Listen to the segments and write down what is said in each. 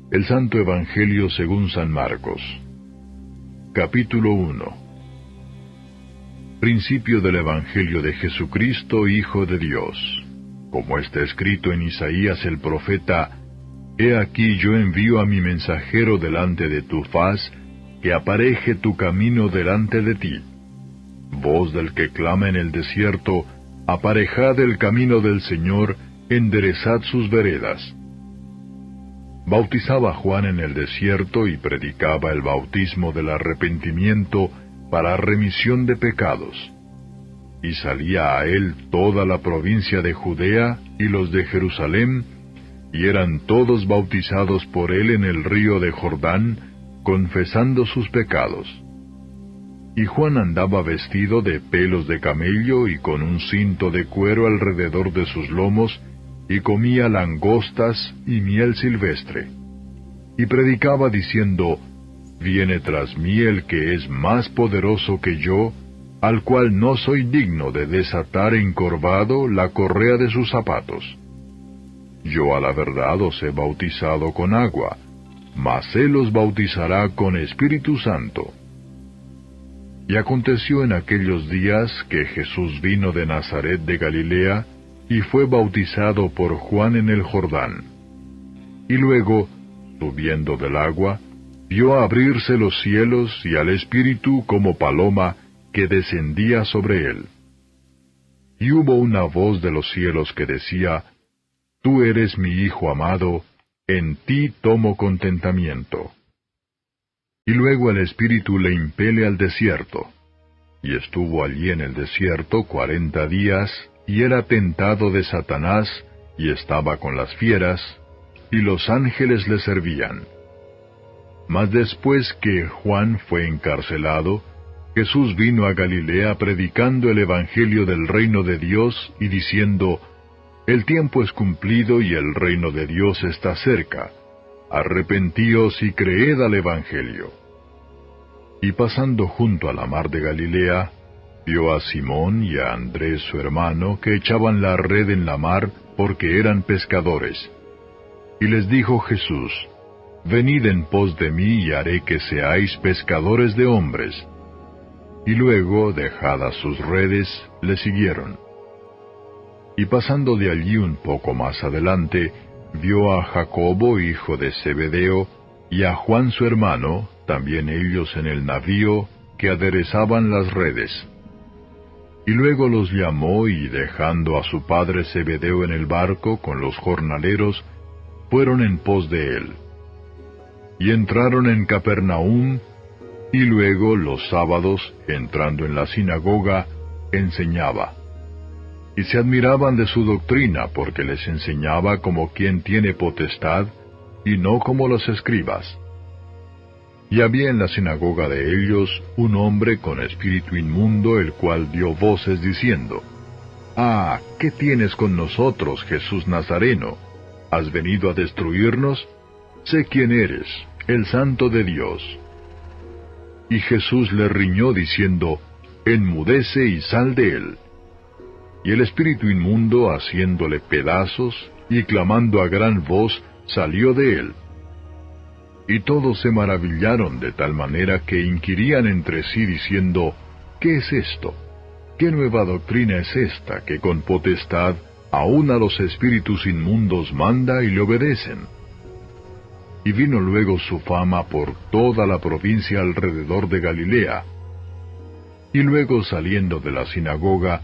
El Santo Evangelio según San Marcos. Capítulo 1. Principio del Evangelio de Jesucristo, Hijo de Dios. Como está escrito en Isaías el profeta: He aquí yo envío a mi mensajero delante de tu faz, que apareje tu camino delante de ti. Voz del que clama en el desierto: aparejad el camino del Señor, enderezad sus veredas. Bautizaba Juan en el desierto y predicaba el bautismo del arrepentimiento para remisión de pecados. Y salía a él toda la provincia de Judea y los de Jerusalén, y eran todos bautizados por él en el río de Jordán, confesando sus pecados. Y Juan andaba vestido de pelos de camello y con un cinto de cuero alrededor de sus lomos, y comía langostas y miel silvestre. Y predicaba diciendo: Viene tras mí el que es más poderoso que yo, al cual no soy digno de desatar encorvado la correa de sus zapatos. Yo a la verdad os he bautizado con agua, mas él os bautizará con Espíritu Santo. Y aconteció en aquellos días que Jesús vino de Nazaret de Galilea, y fue bautizado por Juan en el Jordán. Y luego, subiendo del agua, vio abrirse los cielos y al Espíritu como paloma que descendía sobre él. Y hubo una voz de los cielos que decía: Tú eres mi Hijo amado, en ti tomo contentamiento. Y luego el Espíritu le impele al desierto. Y estuvo allí en el desierto 40 días, y era tentado de Satanás, y estaba con las fieras, y los ángeles le servían. Mas después que Juan fue encarcelado, Jesús vino a Galilea predicando el Evangelio del reino de Dios, y diciendo: El tiempo es cumplido y el reino de Dios está cerca. Arrepentíos y creed al Evangelio. Y pasando junto a la mar de Galilea, vio a Simón y a Andrés su hermano, que echaban la red en la mar, porque eran pescadores. Y les dijo Jesús: Venid en pos de mí, y haré que seáis pescadores de hombres. Y luego, dejadas sus redes, le siguieron. Y pasando de allí un poco más adelante, vio a Jacobo, hijo de Zebedeo, y a Juan su hermano, también ellos en el navío, que aderezaban las redes. Y luego los llamó, y dejando a su padre Zebedeo en el barco con los jornaleros, fueron en pos de él. Y entraron en Capernaum, y luego los sábados, entrando en la sinagoga, enseñaba. Y se admiraban de su doctrina, porque les enseñaba como quien tiene potestad, y no como los escribas. Y había en la sinagoga de ellos un hombre con espíritu inmundo, el cual dio voces diciendo: Ah, ¿qué tienes con nosotros, Jesús Nazareno? ¿Has venido a destruirnos? Sé quién eres, el Santo de Dios. Y Jesús le riñó diciendo: Enmudece y sal de él. Y el espíritu inmundo, haciéndole pedazos, y clamando a gran voz, salió de él. Y todos se maravillaron de tal manera que inquirían entre sí diciendo: ¿Qué es esto? ¿Qué nueva doctrina es esta, que con potestad aun a los espíritus inmundos manda y le obedecen? Y vino luego su fama por toda la provincia alrededor de Galilea. Y luego, saliendo de la sinagoga,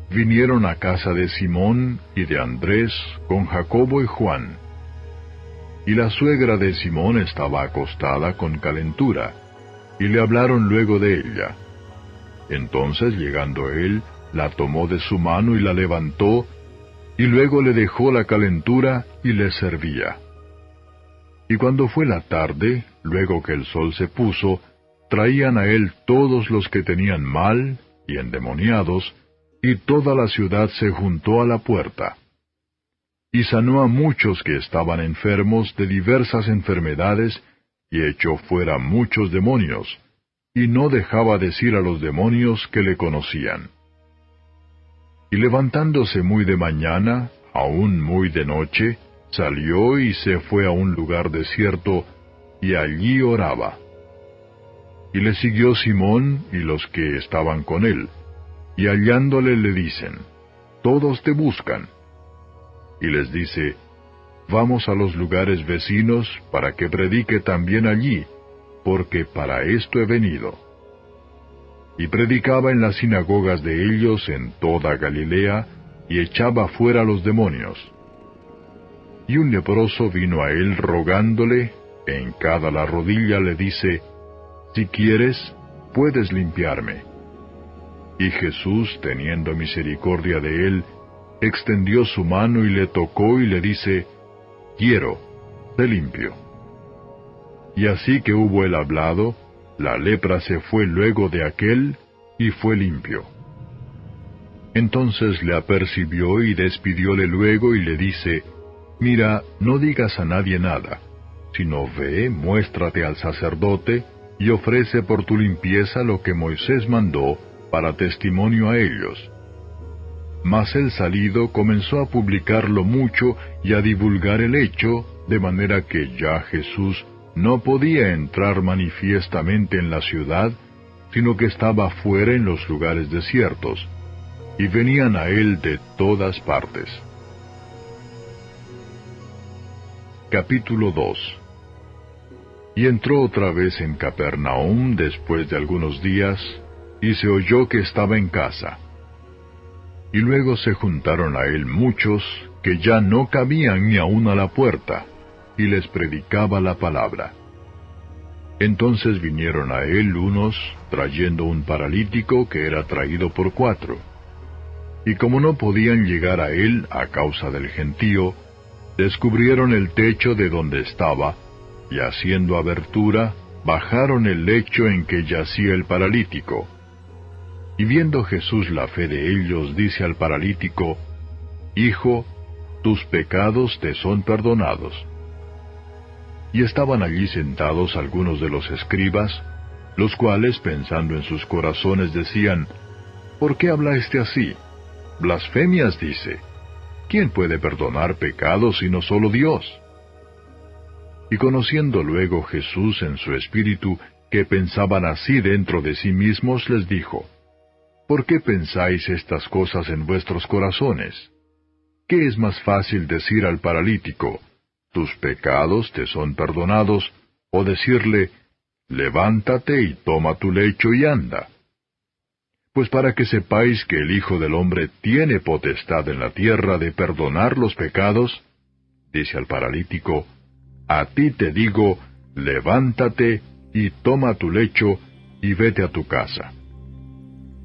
vinieron a casa de Simón y de Andrés con Jacobo y Juan. Y la suegra de Simón estaba acostada con calentura, y le hablaron luego de ella. Entonces, llegando él, la tomó de su mano y la levantó, y luego le dejó la calentura y le servía. Y cuando fue la tarde, luego que el sol se puso, traían a él todos los que tenían mal y endemoniados, y toda la ciudad se juntó a la puerta. Y sanó a muchos que estaban enfermos de diversas enfermedades, y echó fuera muchos demonios, y no dejaba decir a los demonios que le conocían. Y levantándose muy de mañana, aún muy de noche, salió y se fue a un lugar desierto, y allí oraba. Y le siguió Simón y los que estaban con él, y hallándole le dicen, «Todos te buscan». Y les dice, «Vamos a los lugares vecinos para que predique también allí, porque para esto he venido». Y predicaba en las sinagogas de ellos en toda Galilea, y echaba fuera los demonios. Y un leproso vino a él rogándole, e hincada la rodilla le dice, «Si quieres, puedes limpiarme». Y Jesús, teniendo misericordia de él, extendió su mano y le tocó y le dice, «Quiero, sé limpio». Y así que hubo él hablado, la lepra se fue luego de aquél, y fue limpio. Entonces le apercibió y despidióle luego y le dice, «Mira, no digas a nadie nada, sino ve, muéstrate al sacerdote, y ofrece por tu limpieza lo que Moisés mandó, para testimonio a ellos». Mas él salido comenzó a publicarlo mucho y a divulgar el hecho, de manera que ya Jesús no podía entrar manifiestamente en la ciudad, sino que estaba fuera en los lugares desiertos, y venían a él de todas partes. Capítulo 2. Y entró otra vez en Capernaum después de algunos días, y se oyó que estaba en casa. Y luego se juntaron a él muchos, que ya no cabían ni aun a la puerta, y les predicaba la palabra. Entonces vinieron a él unos, trayendo un paralítico que era traído por 4. Y como no podían llegar a él a causa del gentío, descubrieron el techo de donde estaba, y haciendo abertura, bajaron el lecho en que yacía el paralítico. Y viendo Jesús la fe de ellos, dice al paralítico, «Hijo, tus pecados te son perdonados». Y estaban allí sentados algunos de los escribas, los cuales, pensando en sus corazones, decían, «¿Por qué habla éste así? Blasfemias dice. ¿Quién puede perdonar pecados sino solo Dios?» Y conociendo luego Jesús en su espíritu que pensaban así dentro de sí mismos, les dijo, «¿Por qué pensáis estas cosas en vuestros corazones? ¿Qué es más fácil decir al paralítico, tus pecados te son perdonados, o decirle, levántate y toma tu lecho y anda? Pues para que sepáis que el Hijo del Hombre tiene potestad en la tierra de perdonar los pecados, dice al paralítico, a ti te digo, levántate y toma tu lecho y vete a tu casa.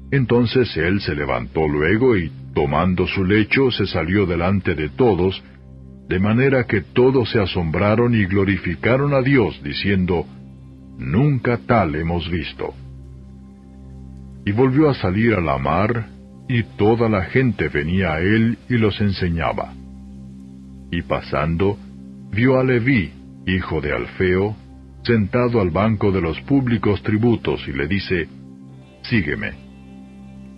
Entonces él se levantó luego y, tomando su lecho, se salió delante de todos, de manera que todos se asombraron y glorificaron a Dios, diciendo, «Nunca tal hemos visto». Y volvió a salir a la mar, y toda la gente venía a él y los enseñaba. Y pasando, vio a Leví, hijo de Alfeo, sentado al banco de los públicos tributos, y le dice, «Sígueme».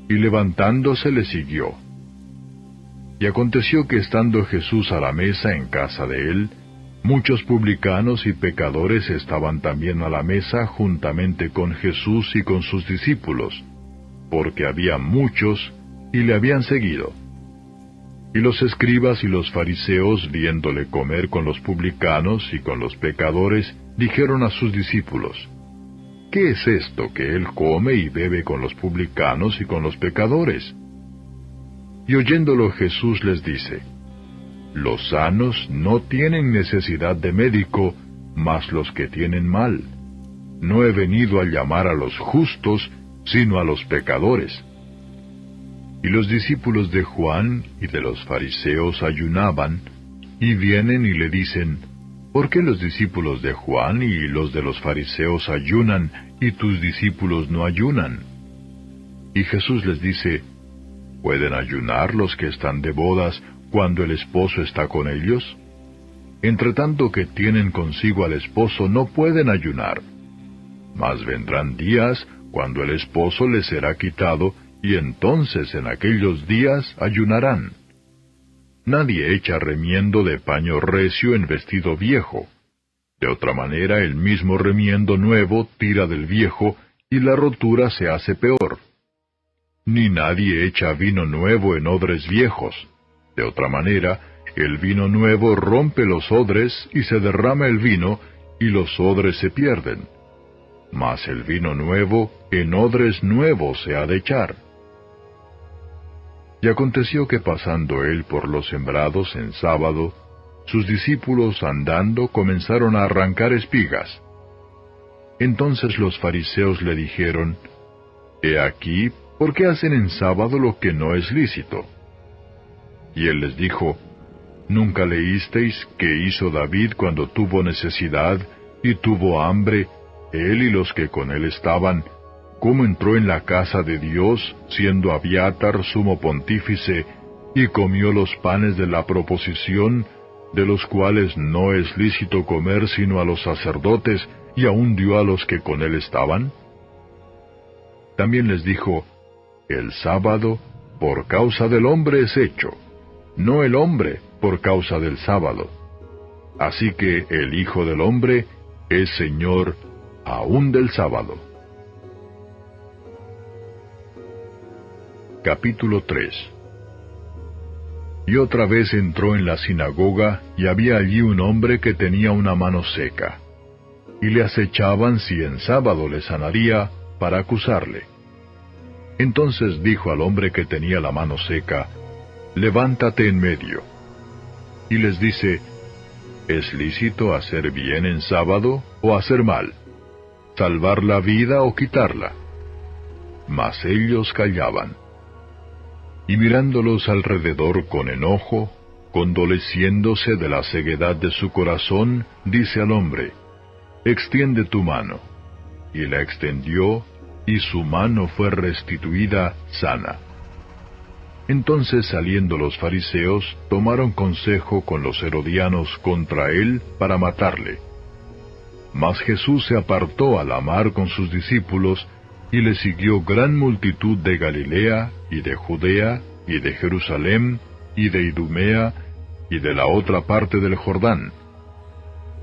Y levantándose le siguió. Y aconteció que estando Jesús a la mesa en casa de él, muchos publicanos y pecadores estaban también a la mesa juntamente con Jesús y con sus discípulos, porque había muchos y le habían seguido. Y los escribas y los fariseos, viéndole comer con los publicanos y con los pecadores, dijeron a sus discípulos, «¿Qué es esto que él come y bebe con los publicanos y con los pecadores?» Y oyéndolo Jesús les dice, «Los sanos no tienen necesidad de médico, mas los que tienen mal. No he venido a llamar a los justos, sino a los pecadores». Y los discípulos de Juan y de los fariseos ayunaban, y vienen y le dicen, «¿Por qué los discípulos de Juan y los de los fariseos ayunan, y tus discípulos no ayunan?» Y Jesús les dice, ¿pueden ayunar los que están de bodas cuando el esposo está con ellos? Entre tanto que tienen consigo al esposo no pueden ayunar. Mas vendrán días cuando el esposo les será quitado, y entonces en aquellos días ayunarán. Nadie echa remiendo de paño recio en vestido viejo. De otra manera, el mismo remiendo nuevo tira del viejo, y la rotura se hace peor. Ni nadie echa vino nuevo en odres viejos. De otra manera, el vino nuevo rompe los odres, y se derrama el vino, y los odres se pierden. Mas el vino nuevo en odres nuevos se ha de echar. Y aconteció que pasando él por los sembrados en sábado, sus discípulos andando comenzaron a arrancar espigas. Entonces los fariseos le dijeron, «He aquí, ¿por qué hacen en sábado lo que no es lícito?» Y él les dijo, «¿Nunca leísteis qué hizo David cuando tuvo necesidad y tuvo hambre, él y los que con él estaban, cómo entró en la casa de Dios, siendo Abiatar sumo pontífice, y comió los panes de la proposición, de los cuales no es lícito comer sino a los sacerdotes, y aun dio a los que con él estaban?» También les dijo, «El sábado por causa del hombre es hecho, no el hombre por causa del sábado. Así que el Hijo del Hombre es Señor aun del sábado». Capítulo 3. Y otra vez entró en la sinagoga, y había allí un hombre que tenía una mano seca. Y le acechaban si en sábado le sanaría, para acusarle. Entonces dijo al hombre que tenía la mano seca, «Levántate en medio». Y les dice, ¿es lícito hacer bien en sábado o hacer mal? ¿Salvar la vida o quitarla? Mas ellos callaban. Y mirándolos alrededor con enojo, condoleciéndose de la ceguedad de su corazón, dice al hombre, «Extiende tu mano». Y la extendió, y su mano fue restituida sana. Entonces saliendo los fariseos, tomaron consejo con los herodianos contra él para matarle. Mas Jesús se apartó a la mar con sus discípulos, y le siguió gran multitud de Galilea, y de Judea, y de Jerusalén, y de Idumea, y de la otra parte del Jordán.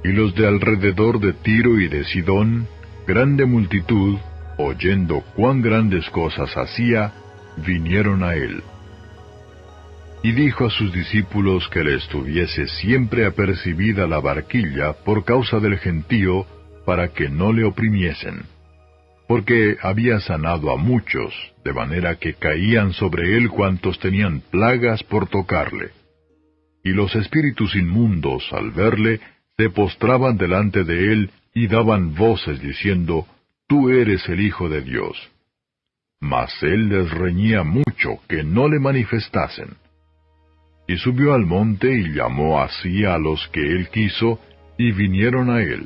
Y los de alrededor de Tiro y de Sidón, grande multitud, oyendo cuán grandes cosas hacía, vinieron a él. Y dijo a sus discípulos que le estuviese siempre apercibida la barquilla por causa del gentío, para que no le oprimiesen. Porque había sanado a muchos, de manera que caían sobre él cuantos tenían plagas por tocarle. Y los espíritus inmundos, al verle, se postraban delante de él y daban voces diciendo, «Tú eres el Hijo de Dios». Mas él les reñía mucho que no le manifestasen. Y subió al monte y llamó así a los que él quiso, y vinieron a él.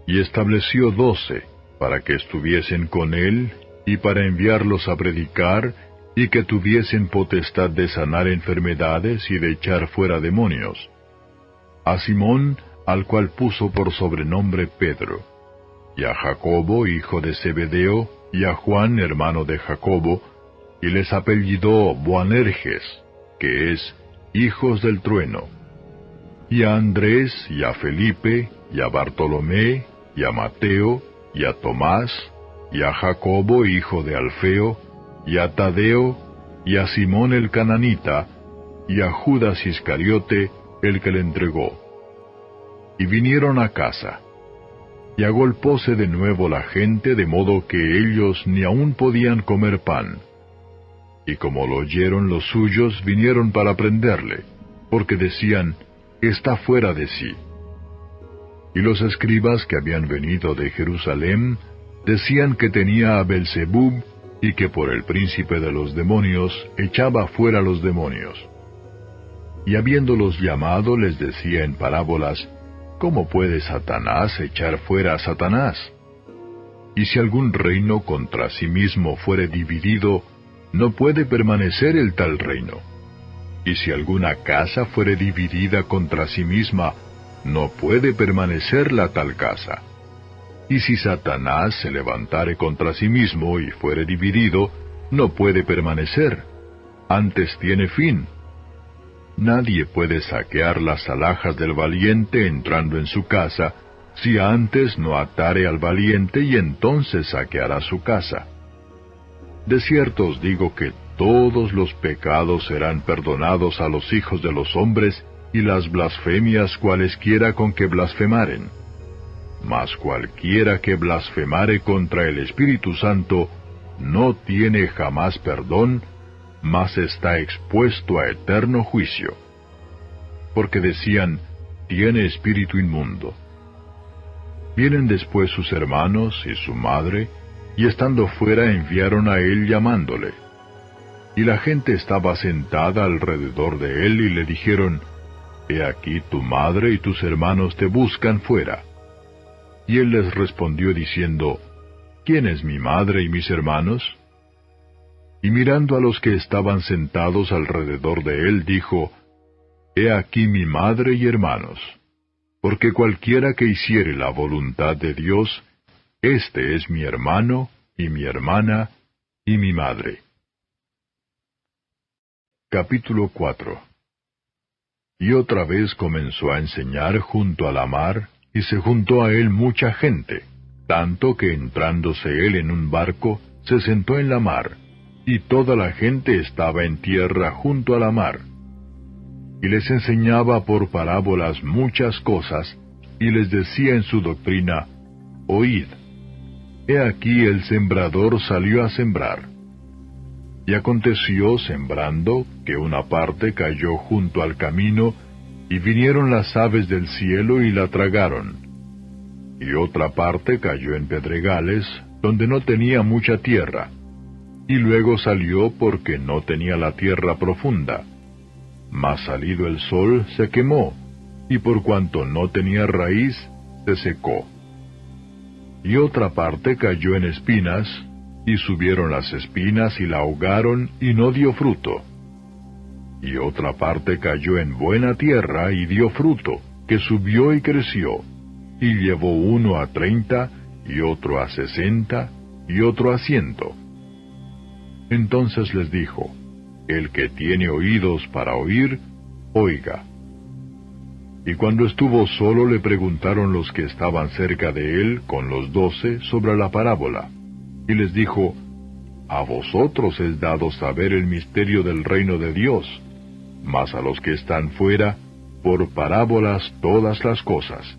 Y estableció 12, para que estuviesen con él, y para enviarlos a predicar, y que tuviesen potestad de sanar enfermedades y de echar fuera demonios. A Simón, al cual puso por sobrenombre Pedro, y a Jacobo, hijo de Zebedeo, y a Juan, hermano de Jacobo, y les apellidó Boanerges, que es, hijos del trueno, y a Andrés, y a Felipe, y a Bartolomé, y a Mateo, y a Tomás, y a Jacobo, hijo de Alfeo, y a Tadeo, y a Simón el cananita, y a Judas Iscariote, el que le entregó. Y vinieron a casa. Y agolpóse de nuevo la gente, de modo que ellos ni aun podían comer pan. Y como lo oyeron los suyos, vinieron para prenderle, porque decían, está fuera de sí. Y los escribas que habían venido de Jerusalén, decían que tenía a Belzebub, y que por el príncipe de los demonios echaba fuera los demonios. Y habiéndolos llamado, les decía en parábolas, ¿cómo puede Satanás echar fuera a Satanás? Y si algún reino contra sí mismo fuere dividido, no puede permanecer el tal reino. Y si alguna casa fuere dividida contra sí misma, no puede permanecer la tal casa. Y si Satanás se levantare contra sí mismo y fuere dividido, no puede permanecer, antes tiene fin. Nadie puede saquear las alhajas del valiente entrando en su casa, si antes no atare al valiente y entonces saqueará su casa. De cierto os digo que todos los pecados serán perdonados a los hijos de los hombres, y las blasfemias cualesquiera con que blasfemaren. Mas cualquiera que blasfemare contra el Espíritu Santo, no tiene jamás perdón, mas está expuesto a eterno juicio. Porque decían, tiene espíritu inmundo. Vienen después sus hermanos y su madre, y estando fuera enviaron a él llamándole. Y la gente estaba sentada alrededor de él, y le dijeron, He aquí tu madre y tus hermanos te buscan fuera. Y él les respondió diciendo, ¿Quién es mi madre y mis hermanos? Y mirando a los que estaban sentados alrededor de él, dijo, He aquí mi madre y hermanos, porque cualquiera que hiciere la voluntad de Dios, este es mi hermano, y mi hermana, y mi madre. Capítulo 4. Y otra vez comenzó a enseñar junto a la mar, y se juntó a él mucha gente, tanto que entrándose él en un barco, se sentó en la mar, y toda la gente estaba en tierra junto a la mar. Y les enseñaba por parábolas muchas cosas, y les decía en su doctrina, Oíd, he aquí el sembrador salió a sembrar. Y aconteció, sembrando, que una parte cayó junto al camino, y vinieron las aves del cielo y la tragaron. Y otra parte cayó en pedregales, donde no tenía mucha tierra, y luego salió porque no tenía la tierra profunda. Mas salido el sol se quemó, y por cuanto no tenía raíz, se secó. Y otra parte cayó en espinas, y subieron las espinas y la ahogaron, y no dio fruto. Y otra parte cayó en buena tierra, y dio fruto, que subió y creció, y llevó uno a 30, y otro a 60, y otro a 100. Entonces les dijo, El que tiene oídos para oír, oiga. Y cuando estuvo solo le preguntaron los que estaban cerca de él, con los 12, sobre la parábola. Y les dijo, A vosotros es dado saber el misterio del reino de Dios, mas a los que están fuera, por parábolas todas las cosas,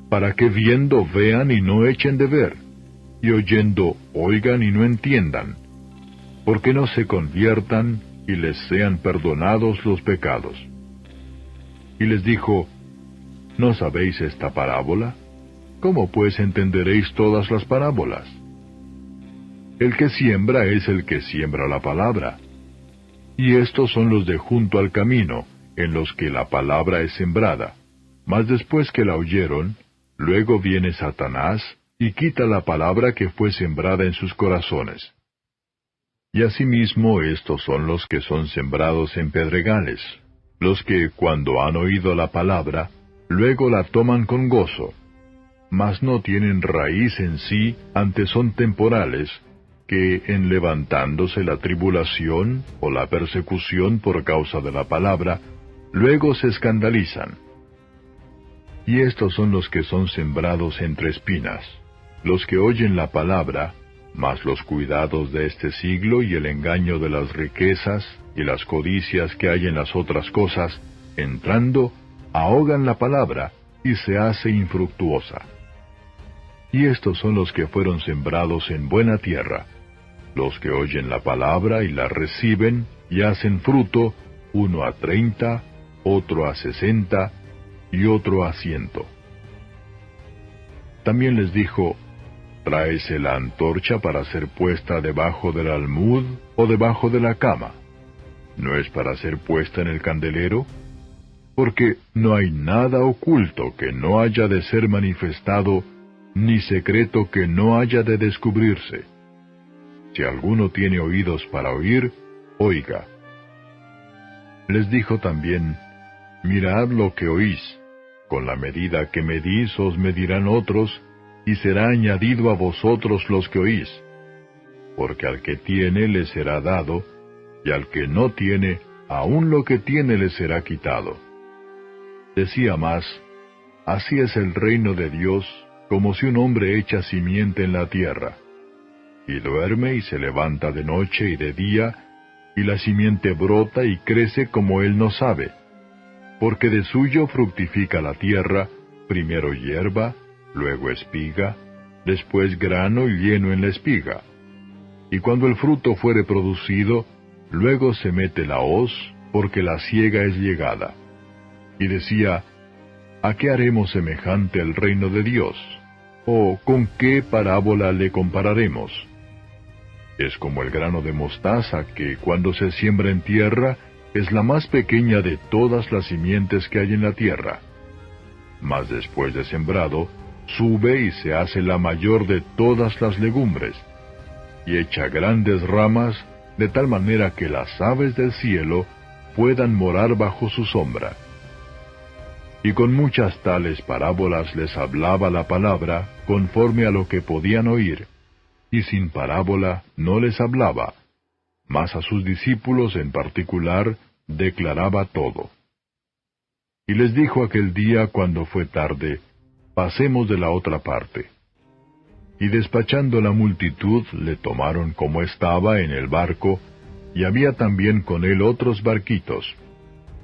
para que viendo vean y no echen de ver, y oyendo oigan y no entiendan, porque no se conviertan y les sean perdonados los pecados. Y les dijo, ¿no sabéis esta parábola? ¿Cómo pues entenderéis todas las parábolas? El que siembra es el que siembra la palabra. Y estos son los de junto al camino, en los que la palabra es sembrada. Mas después que la oyeron, luego viene Satanás, y quita la palabra que fue sembrada en sus corazones. Y asimismo estos son los que son sembrados en pedregales, los que cuando han oído la palabra, luego la toman con gozo, mas no tienen raíz en sí, antes son temporales, que en levantándose la tribulación o la persecución por causa de la palabra, luego se escandalizan. Y estos son los que son sembrados entre espinas, los que oyen la palabra, mas los cuidados de este siglo y el engaño de las riquezas y las codicias que hay en las otras cosas, entrando, ahogan la palabra y se hace infructuosa. Y estos son los que fueron sembrados en buena tierra, los que oyen la palabra y la reciben y hacen fruto, uno a 30, otro a 60, y otro a 100. También les dijo, Tráese la antorcha para ser puesta debajo del almud o debajo de la cama. ¿No es para ser puesta en el candelero? Porque no hay nada oculto que no haya de ser manifestado, ni secreto que no haya de descubrirse. Si alguno tiene oídos para oír, oiga. Les dijo también, Mirad lo que oís, con la medida que medís os medirán otros, y será añadido a vosotros los que oís. Porque al que tiene le será dado, y al que no tiene, aún lo que tiene le será quitado. Decía más, así es el reino de Dios, como si un hombre echa simiente en la tierra, y duerme y se levanta de noche y de día, y la simiente brota y crece como él no sabe, porque de suyo fructifica la tierra, primero hierba, luego espiga, después grano y lleno en la espiga. Y cuando el fruto fuere producido, luego se mete la hoz, porque la siega es llegada. Y decía, ¿a qué haremos semejante el reino de Dios? ¿O con qué parábola le compararemos? Es como el grano de mostaza que, cuando se siembra en tierra, es la más pequeña de todas las simientes que hay en la tierra. Mas después de sembrado, sube y se hace la mayor de todas las legumbres, y echa grandes ramas, de tal manera que las aves del cielo puedan morar bajo su sombra. Y con muchas tales parábolas les hablaba la palabra, conforme a lo que podían oír, y sin parábola no les hablaba, mas a sus discípulos en particular declaraba todo. Y les dijo aquel día cuando fue tarde, pasemos de la otra parte. Y despachando la multitud, le tomaron como estaba en el barco, y había también con él otros barquitos.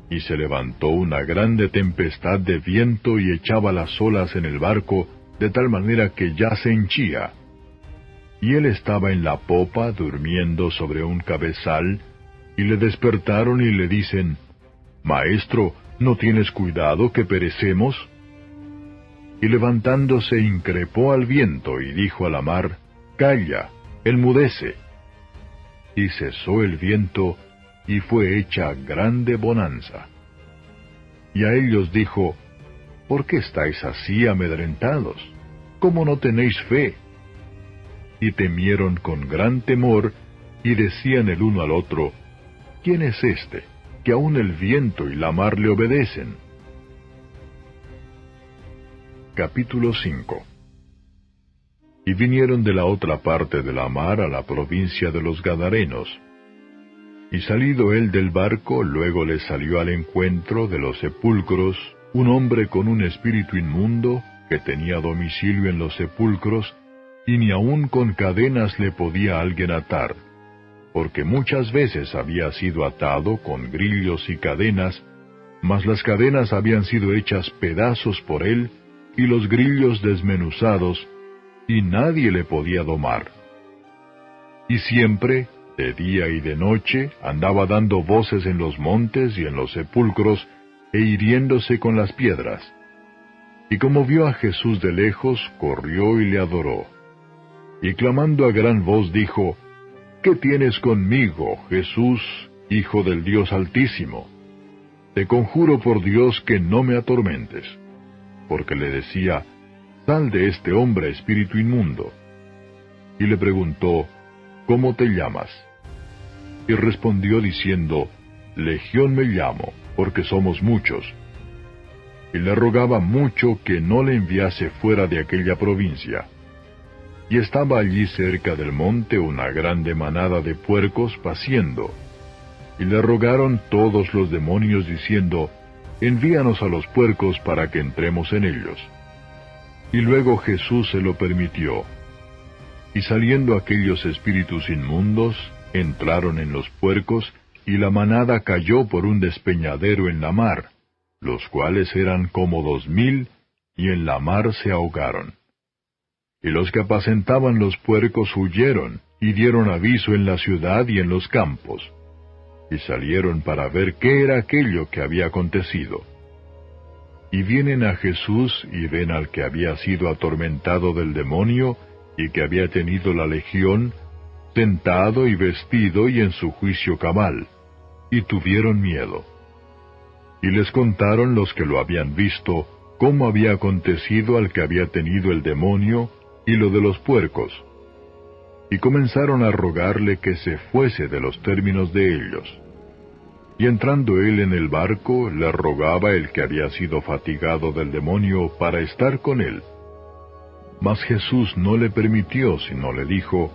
Y se levantó una grande tempestad de viento y echaba las olas en el barco, de tal manera que ya se henchía. Y él estaba en la popa durmiendo sobre un cabezal, y le despertaron y le dicen, Maestro, ¿no tienes cuidado que perecemos? Y levantándose increpó al viento y dijo a la mar, Calla, enmudece. Y cesó el viento, y fue hecha grande bonanza. Y a ellos dijo, ¿por qué estáis así amedrentados? ¿Cómo no tenéis fe? Y temieron con gran temor, y decían el uno al otro, ¿quién es este, que aun el viento y la mar le obedecen? Capítulo 5. Y vinieron de la otra parte de la mar a la provincia de los Gadarenos. Y salido él del barco, luego le salió al encuentro de los sepulcros un hombre con un espíritu inmundo, que tenía domicilio en los sepulcros, y ni aun con cadenas le podía alguien atar, porque muchas veces había sido atado con grillos y cadenas, mas las cadenas habían sido hechas pedazos por él, y los grillos desmenuzados, y nadie le podía domar. Y siempre, de día y de noche, andaba dando voces en los montes y en los sepulcros, e hiriéndose con las piedras. Y como vio a Jesús de lejos, corrió y le adoró. Y clamando a gran voz dijo, ¿qué tienes conmigo, Jesús, Hijo del Dios Altísimo? Te conjuro por Dios que no me atormentes. Porque le decía, sal de este hombre, espíritu inmundo. Y le preguntó, ¿cómo te llamas? Y respondió diciendo, Legión me llamo, porque somos muchos. Y le rogaba mucho que no le enviase fuera de aquella provincia. Y estaba allí cerca del monte una grande manada de puercos paciendo. Y le rogaron todos los demonios diciendo, envíanos a los puercos para que entremos en ellos. Y luego Jesús se lo permitió. Y saliendo aquellos espíritus inmundos, entraron en los puercos, y la manada cayó por un despeñadero en la mar, los cuales eran como 2000, y en la mar se ahogaron. Y los que apacentaban los puercos huyeron, y dieron aviso en la ciudad y en los campos. Y salieron para ver qué era aquello que había acontecido. Y vienen a Jesús y ven al que había sido atormentado del demonio, y que había tenido la legión, sentado y vestido y en su juicio cabal, y tuvieron miedo. Y les contaron los que lo habían visto, cómo había acontecido al que había tenido el demonio, y lo de los puercos. Y comenzaron a rogarle que se fuese de los términos de ellos. Y entrando él en el barco, le rogaba el que había sido fatigado del demonio para estar con él. Mas Jesús no le permitió, sino le dijo,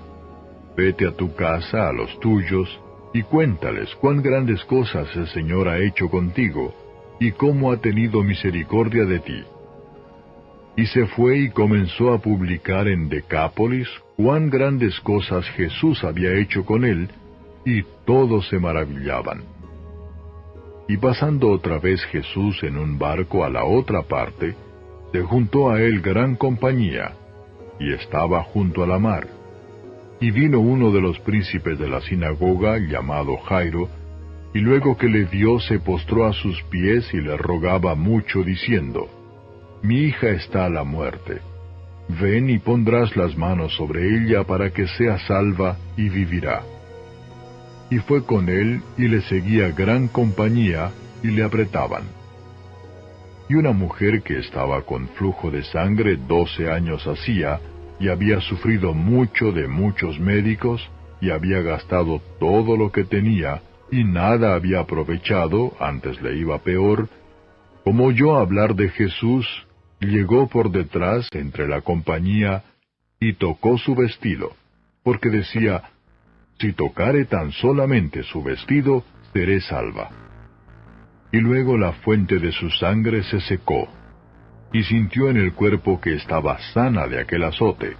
vete a tu casa, a los tuyos, y cuéntales cuán grandes cosas el Señor ha hecho contigo, y cómo ha tenido misericordia de ti. Y se fue y comenzó a publicar en Decápolis cuán grandes cosas Jesús había hecho con él, y todos se maravillaban. Y pasando otra vez Jesús en un barco a la otra parte, se juntó a él gran compañía, y estaba junto a la mar. Y vino uno de los príncipes de la sinagoga, llamado Jairo, y luego que le vio se postró a sus pies y le rogaba mucho, diciendo: Mi hija está a la muerte. Ven y pondrás las manos sobre ella para que sea salva y vivirá. Y fue con él, y le seguía gran compañía, y le apretaban. Y una mujer que estaba con flujo de sangre 12 años hacía, y había sufrido mucho de muchos médicos, y había gastado todo lo que tenía, y nada había aprovechado, antes le iba peor, como oyó hablar de Jesús, llegó por detrás entre la compañía, y tocó su vestido, porque decía: Si tocare tan solamente su vestido, seré salva. Y luego la fuente de su sangre se secó, y sintió en el cuerpo que estaba sana de aquel azote.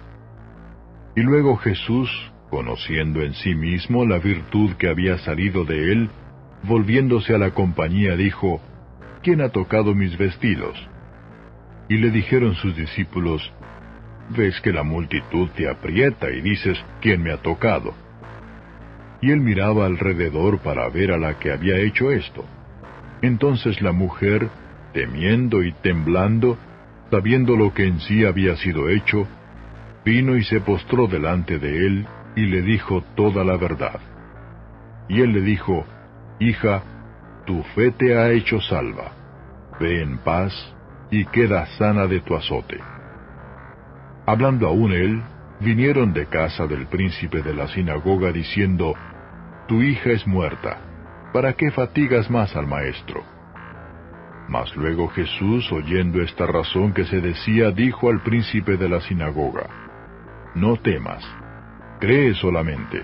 Y luego Jesús, conociendo en sí mismo la virtud que había salido de él, volviéndose a la compañía, dijo: ¿Quién ha tocado mis vestidos? Y le dijeron sus discípulos: Ves que la multitud te aprieta y dices: ¿Quién me ha tocado? Y él miraba alrededor para ver a la que había hecho esto. Entonces la mujer, temiendo y temblando, sabiendo lo que en sí había sido hecho, vino y se postró delante de él, y le dijo toda la verdad. Y él le dijo: Hija, tu fe te ha hecho salva. Ve en paz, y queda sana de tu azote. Hablando aún él, vinieron de casa del príncipe de la sinagoga, diciendo: Tu hija es muerta, ¿para qué fatigas más al maestro? Mas luego Jesús, oyendo esta razón que se decía, dijo al príncipe de la sinagoga: No temas, cree solamente.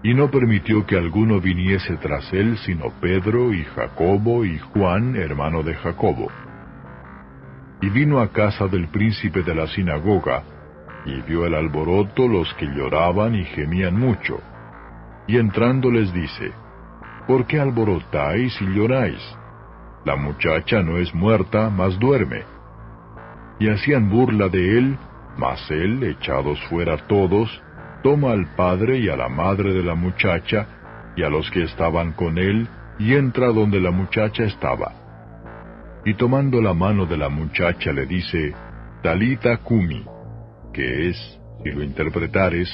Y no permitió que alguno viniese tras él, sino Pedro y Jacobo y Juan, hermano de Jacobo. Y vino a casa del príncipe de la sinagoga, y vio el alboroto, los que lloraban y gemían mucho. Y entrando les dice: ¿Por qué alborotáis y lloráis? La muchacha no es muerta, mas duerme. Y hacían burla de él, mas él, echados fuera todos, toma al padre y a la madre de la muchacha, y a los que estaban con él, y entra donde la muchacha estaba. Y tomando la mano de la muchacha le dice: Talita cumi, que es, si lo interpretares: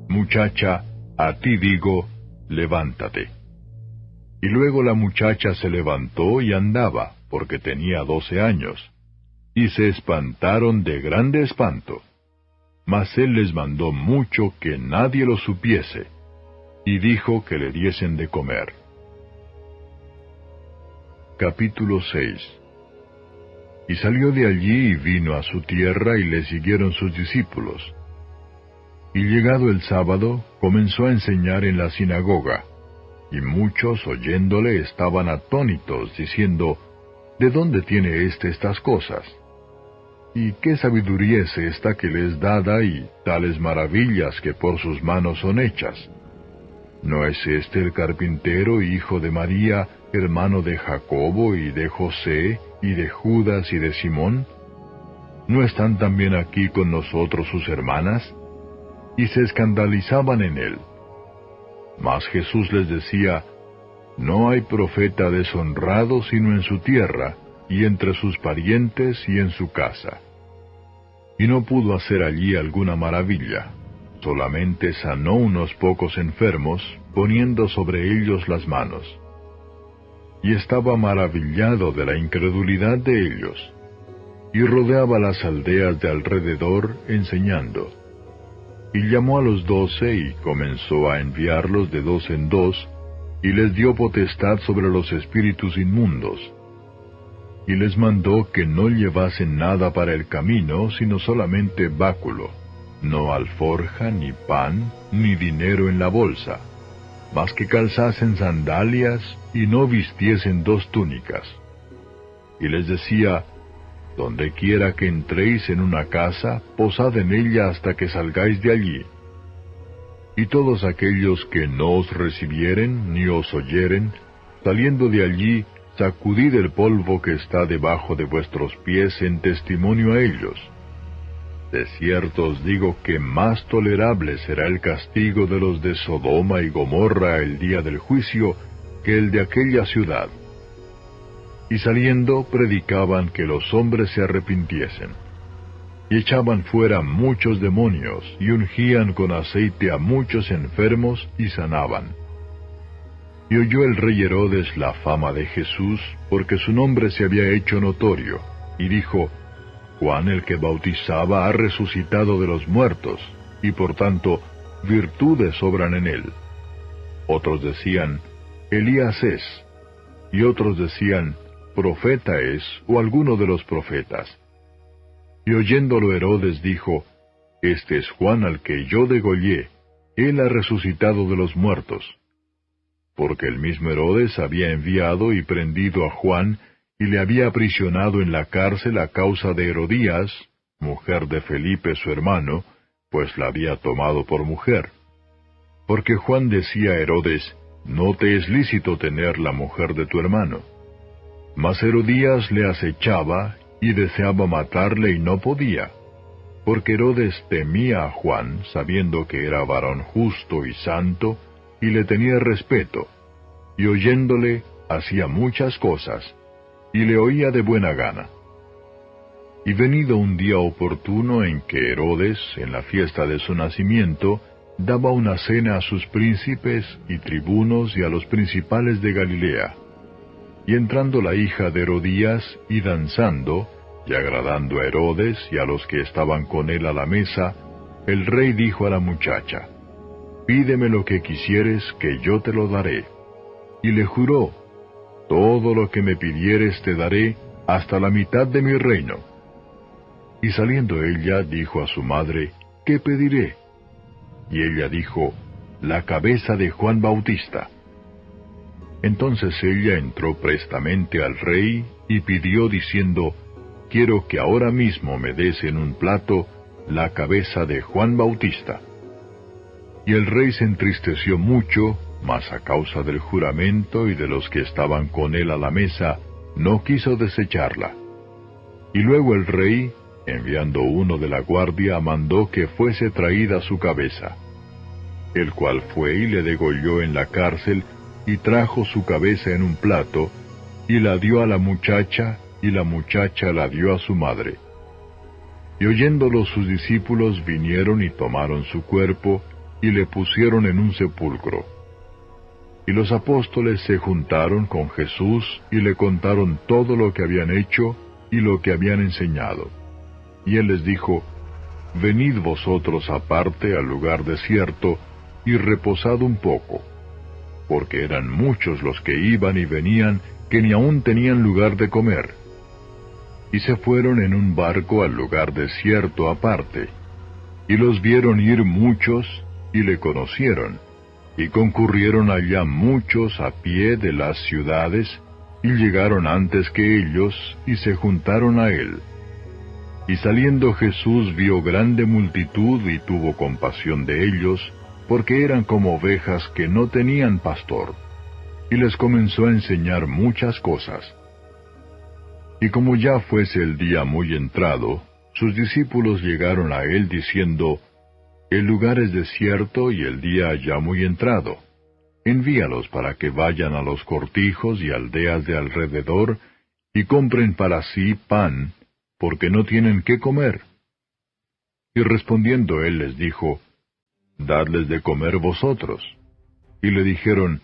Muchacha, a ti digo, levántate. Y luego la muchacha se levantó y andaba, porque tenía 12 años. Y se espantaron de grande espanto. Mas él les mandó mucho que nadie lo supiese, y dijo que le diesen de comer. Capítulo 6. Y salió de allí y vino a su tierra, y le siguieron sus discípulos. Y llegado el sábado, comenzó a enseñar en la sinagoga, y muchos oyéndole estaban atónitos, diciendo: ¿De dónde tiene estas cosas? ¿Y qué sabiduría es esta que le es dada, y tales maravillas que por sus manos son hechas? ¿No es este el carpintero, hijo de María, hermano de Jacobo, y de José, y de Judas, y de Simón? ¿No están también aquí con nosotros sus hermanas? Y se escandalizaban en él. Mas Jesús les decía: No hay profeta deshonrado sino en su tierra, y entre sus parientes, y en su casa. Y no pudo hacer allí alguna maravilla, solamente sanó unos pocos enfermos, poniendo sobre ellos las manos. Y estaba maravillado de la incredulidad de ellos, y rodeaba las aldeas de alrededor, enseñando. Y llamó a los 12, y comenzó a enviarlos de 2 en 2, y les dio potestad sobre los espíritus inmundos. Y les mandó que no llevasen nada para el camino, sino solamente báculo, no alforja, ni pan, ni dinero en la bolsa, mas que calzasen sandalias y no vistiesen 2 túnicas. Y les decía, donde quiera que entréis en una casa, posad en ella hasta que salgáis de allí. Y todos aquellos que no os recibieren ni os oyeren, saliendo de allí, sacudid el polvo que está debajo de vuestros pies en testimonio a ellos. De cierto os digo que más tolerable será el castigo de los de Sodoma y Gomorra el día del juicio que el de aquella ciudad. Y saliendo predicaban que los hombres se arrepintiesen. Y echaban fuera muchos demonios, y ungían con aceite a muchos enfermos, y sanaban. Y oyó el rey Herodes la fama de Jesús, porque su nombre se había hecho notorio, y dijo, Juan el que bautizaba ha resucitado de los muertos, y por tanto virtudes obran en él. Otros decían, Elías es, y otros decían, profeta es, o alguno de los profetas. Y oyéndolo Herodes dijo, Este es Juan al que yo degollé, él ha resucitado de los muertos. Porque el mismo Herodes había enviado y prendido a Juan, y le había aprisionado en la cárcel a causa de Herodías, mujer de Felipe su hermano, pues la había tomado por mujer. Porque Juan decía a Herodes, No te es lícito tener la mujer de tu hermano. Mas Herodías le acechaba, y deseaba matarle y no podía, porque Herodes temía a Juan, sabiendo que era varón justo y santo, y le tenía respeto, y oyéndole hacía muchas cosas, y le oía de buena gana. Y venido un día oportuno en que Herodes, en la fiesta de su nacimiento, daba una cena a sus príncipes y tribunos y a los principales de Galilea. Y entrando la hija de Herodías, y danzando, y agradando a Herodes y a los que estaban con él a la mesa, el rey dijo a la muchacha, Pídeme lo que quisieres, que yo te lo daré. Y le juró, Todo lo que me pidieres te daré, hasta la mitad de mi reino. Y saliendo ella, dijo a su madre, ¿Qué pediré? Y ella dijo, La cabeza de Juan Bautista. Entonces ella entró prestamente al rey, y pidió diciendo, Quiero que ahora mismo me des en un plato la cabeza de Juan Bautista. Y el rey se entristeció mucho, mas a causa del juramento y de los que estaban con él a la mesa, no quiso desecharla. Y luego el rey, enviando uno de la guardia, mandó que fuese traída su cabeza, el cual fue y le degolló en la cárcel, y trajo su cabeza en un plato, y la dio a la muchacha, y la muchacha la dio a su madre. Y oyéndolo sus discípulos vinieron y tomaron su cuerpo, y le pusieron en un sepulcro. Y los apóstoles se juntaron con Jesús, y le contaron todo lo que habían hecho, y lo que habían enseñado. Y él les dijo, Venid vosotros aparte al lugar desierto, y reposad un poco, porque eran muchos los que iban y venían, que ni aun tenían lugar de comer. Y se fueron en un barco al lugar desierto aparte, y los vieron ir muchos, y le conocieron, y concurrieron allá muchos a pie de las ciudades, y llegaron antes que ellos, y se juntaron a él. Y saliendo Jesús vio grande multitud, y tuvo compasión de ellos, porque eran como ovejas que no tenían pastor, y les comenzó a enseñar muchas cosas. Y como ya fuese el día muy entrado, sus discípulos llegaron a él diciendo, El lugar es desierto y el día ya muy entrado. Envíalos para que vayan a los cortijos y aldeas de alrededor, y compren para sí pan, porque no tienen qué comer. Y respondiendo él les dijo, Dadles de comer vosotros. Y le dijeron,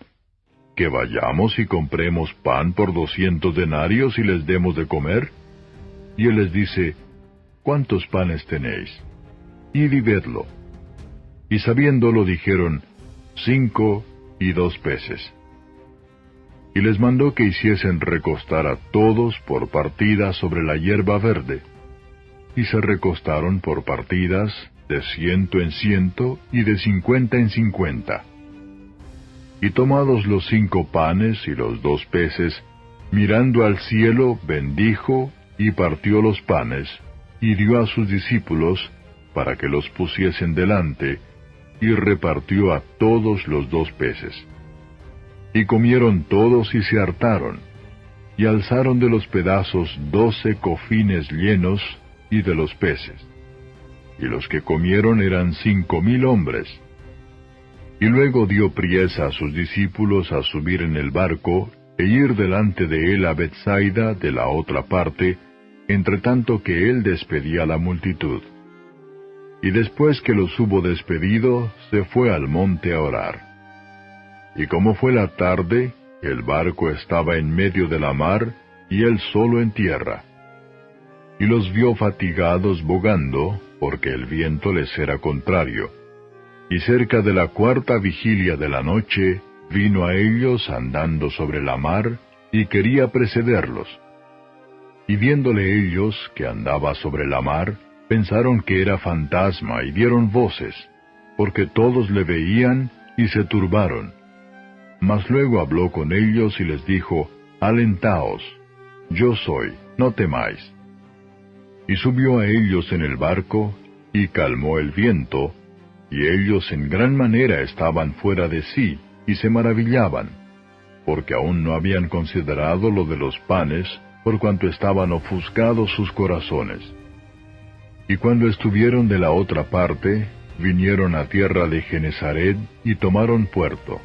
¿Que vayamos y compremos pan por 200 denarios y les demos de comer? Y él les dice, ¿Cuántos panes tenéis? Id y vedlo. Y sabiéndolo dijeron, 5 y 2 peces. Y les mandó que hiciesen recostar a todos por partidas sobre la hierba verde. Y se recostaron por partidas, de 100 en 100 y de 50 en 50. Y tomados los 5 panes y los 2 peces, mirando al cielo, bendijo, y partió los panes, y dio a sus discípulos, para que los pusiesen delante, y repartió a todos los 2 peces. Y comieron todos y se hartaron, y alzaron de los pedazos 12 cofines llenos, y de los peces. Y los que comieron eran 5,000 hombres. Y luego dio priesa a sus discípulos a subir en el barco, e ir delante de él a Betsaida de la otra parte, entre tanto que él despedía a la multitud. Y después que los hubo despedido, se fue al monte a orar. Y como fue la tarde, el barco estaba en medio de la mar, y él solo en tierra. Y los vio fatigados bogando, porque el viento les era contrario. Y cerca de la 4ª vigilia de la noche, vino a ellos andando sobre la mar, y quería precederlos. Y viéndole ellos que andaba sobre la mar, pensaron que era fantasma, y dieron voces, porque todos le veían, y se turbaron. Mas luego habló con ellos, y les dijo, Alentaos, yo soy, no temáis. Y subió a ellos en el barco, y calmó el viento, y ellos en gran manera estaban fuera de sí, y se maravillaban, porque aún no habían considerado lo de los panes, por cuanto estaban ofuscados sus corazones. Y cuando estuvieron de la otra parte, vinieron a tierra de Genesaret, y tomaron puerto.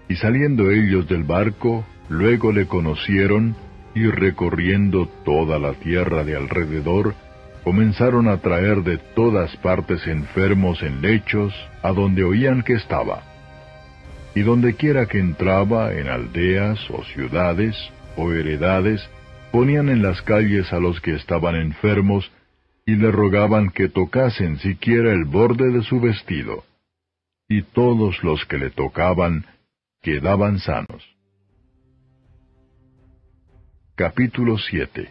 Y saliendo ellos del barco, luego le conocieron, y recorriendo toda la tierra de alrededor, comenzaron a traer de todas partes enfermos en lechos, a donde oían que estaba. Y dondequiera que entraba, en aldeas, o ciudades, o heredades, ponían en las calles a los que estaban enfermos, y le rogaban que tocasen siquiera el borde de su vestido. Y todos los que le tocaban, quedaban sanos. Capítulo 7.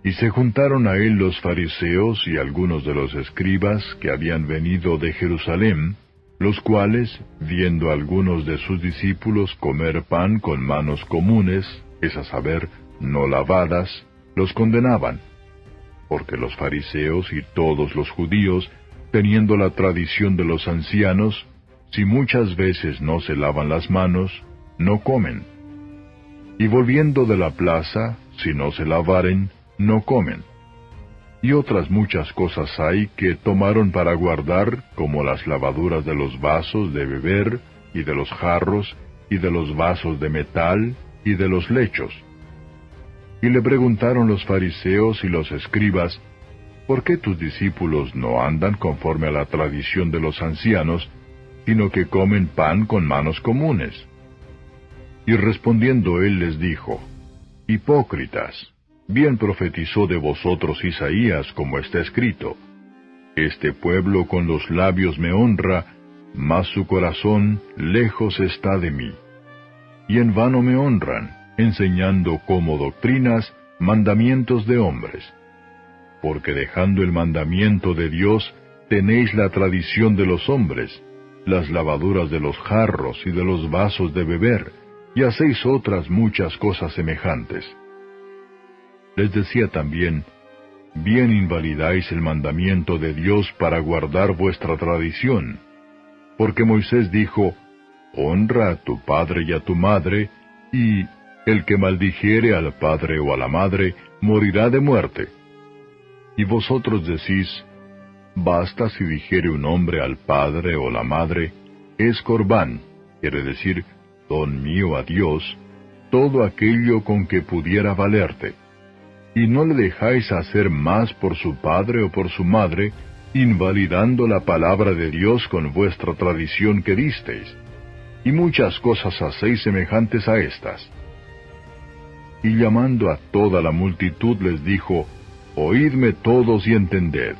Y se juntaron a él los fariseos y algunos de los escribas que habían venido de Jerusalén, los cuales, viendo a algunos de sus discípulos comer pan con manos comunes, es a saber, no lavadas, los condenaban, porque los fariseos y todos los judíos, teniendo la tradición de los ancianos, si muchas veces no se lavan las manos, no comen. Y volviendo de la plaza, si no se lavaren, no comen. Y otras muchas cosas hay que tomaron para guardar, como las lavaduras de los vasos de beber, y de los jarros, y de los vasos de metal, y de los lechos. Y le preguntaron los fariseos y los escribas, ¿por qué tus discípulos no andan conforme a la tradición de los ancianos, sino que comen pan con manos comunes? Y respondiendo él les dijo, Hipócritas, bien profetizó de vosotros Isaías, como está escrito, Este pueblo con los labios me honra, mas su corazón lejos está de mí. Y en vano me honran, enseñando como doctrinas mandamientos de hombres. Porque dejando el mandamiento de Dios, tenéis la tradición de los hombres, las lavaduras de los jarros y de los vasos de beber, y hacéis otras muchas cosas semejantes. Les decía también, bien invalidáis el mandamiento de Dios para guardar vuestra tradición, porque Moisés dijo, honra a tu padre y a tu madre, y el que maldijere al padre o a la madre, morirá de muerte. Y vosotros decís, basta si dijere un hombre al padre o la madre, es corbán, quiere decir, don mío a Dios, todo aquello con que pudiera valerte. Y no le dejáis hacer más por su padre o por su madre, invalidando la palabra de Dios con vuestra tradición que disteis. Y muchas cosas hacéis semejantes a estas. Y llamando a toda la multitud les dijo, oídme todos y entended.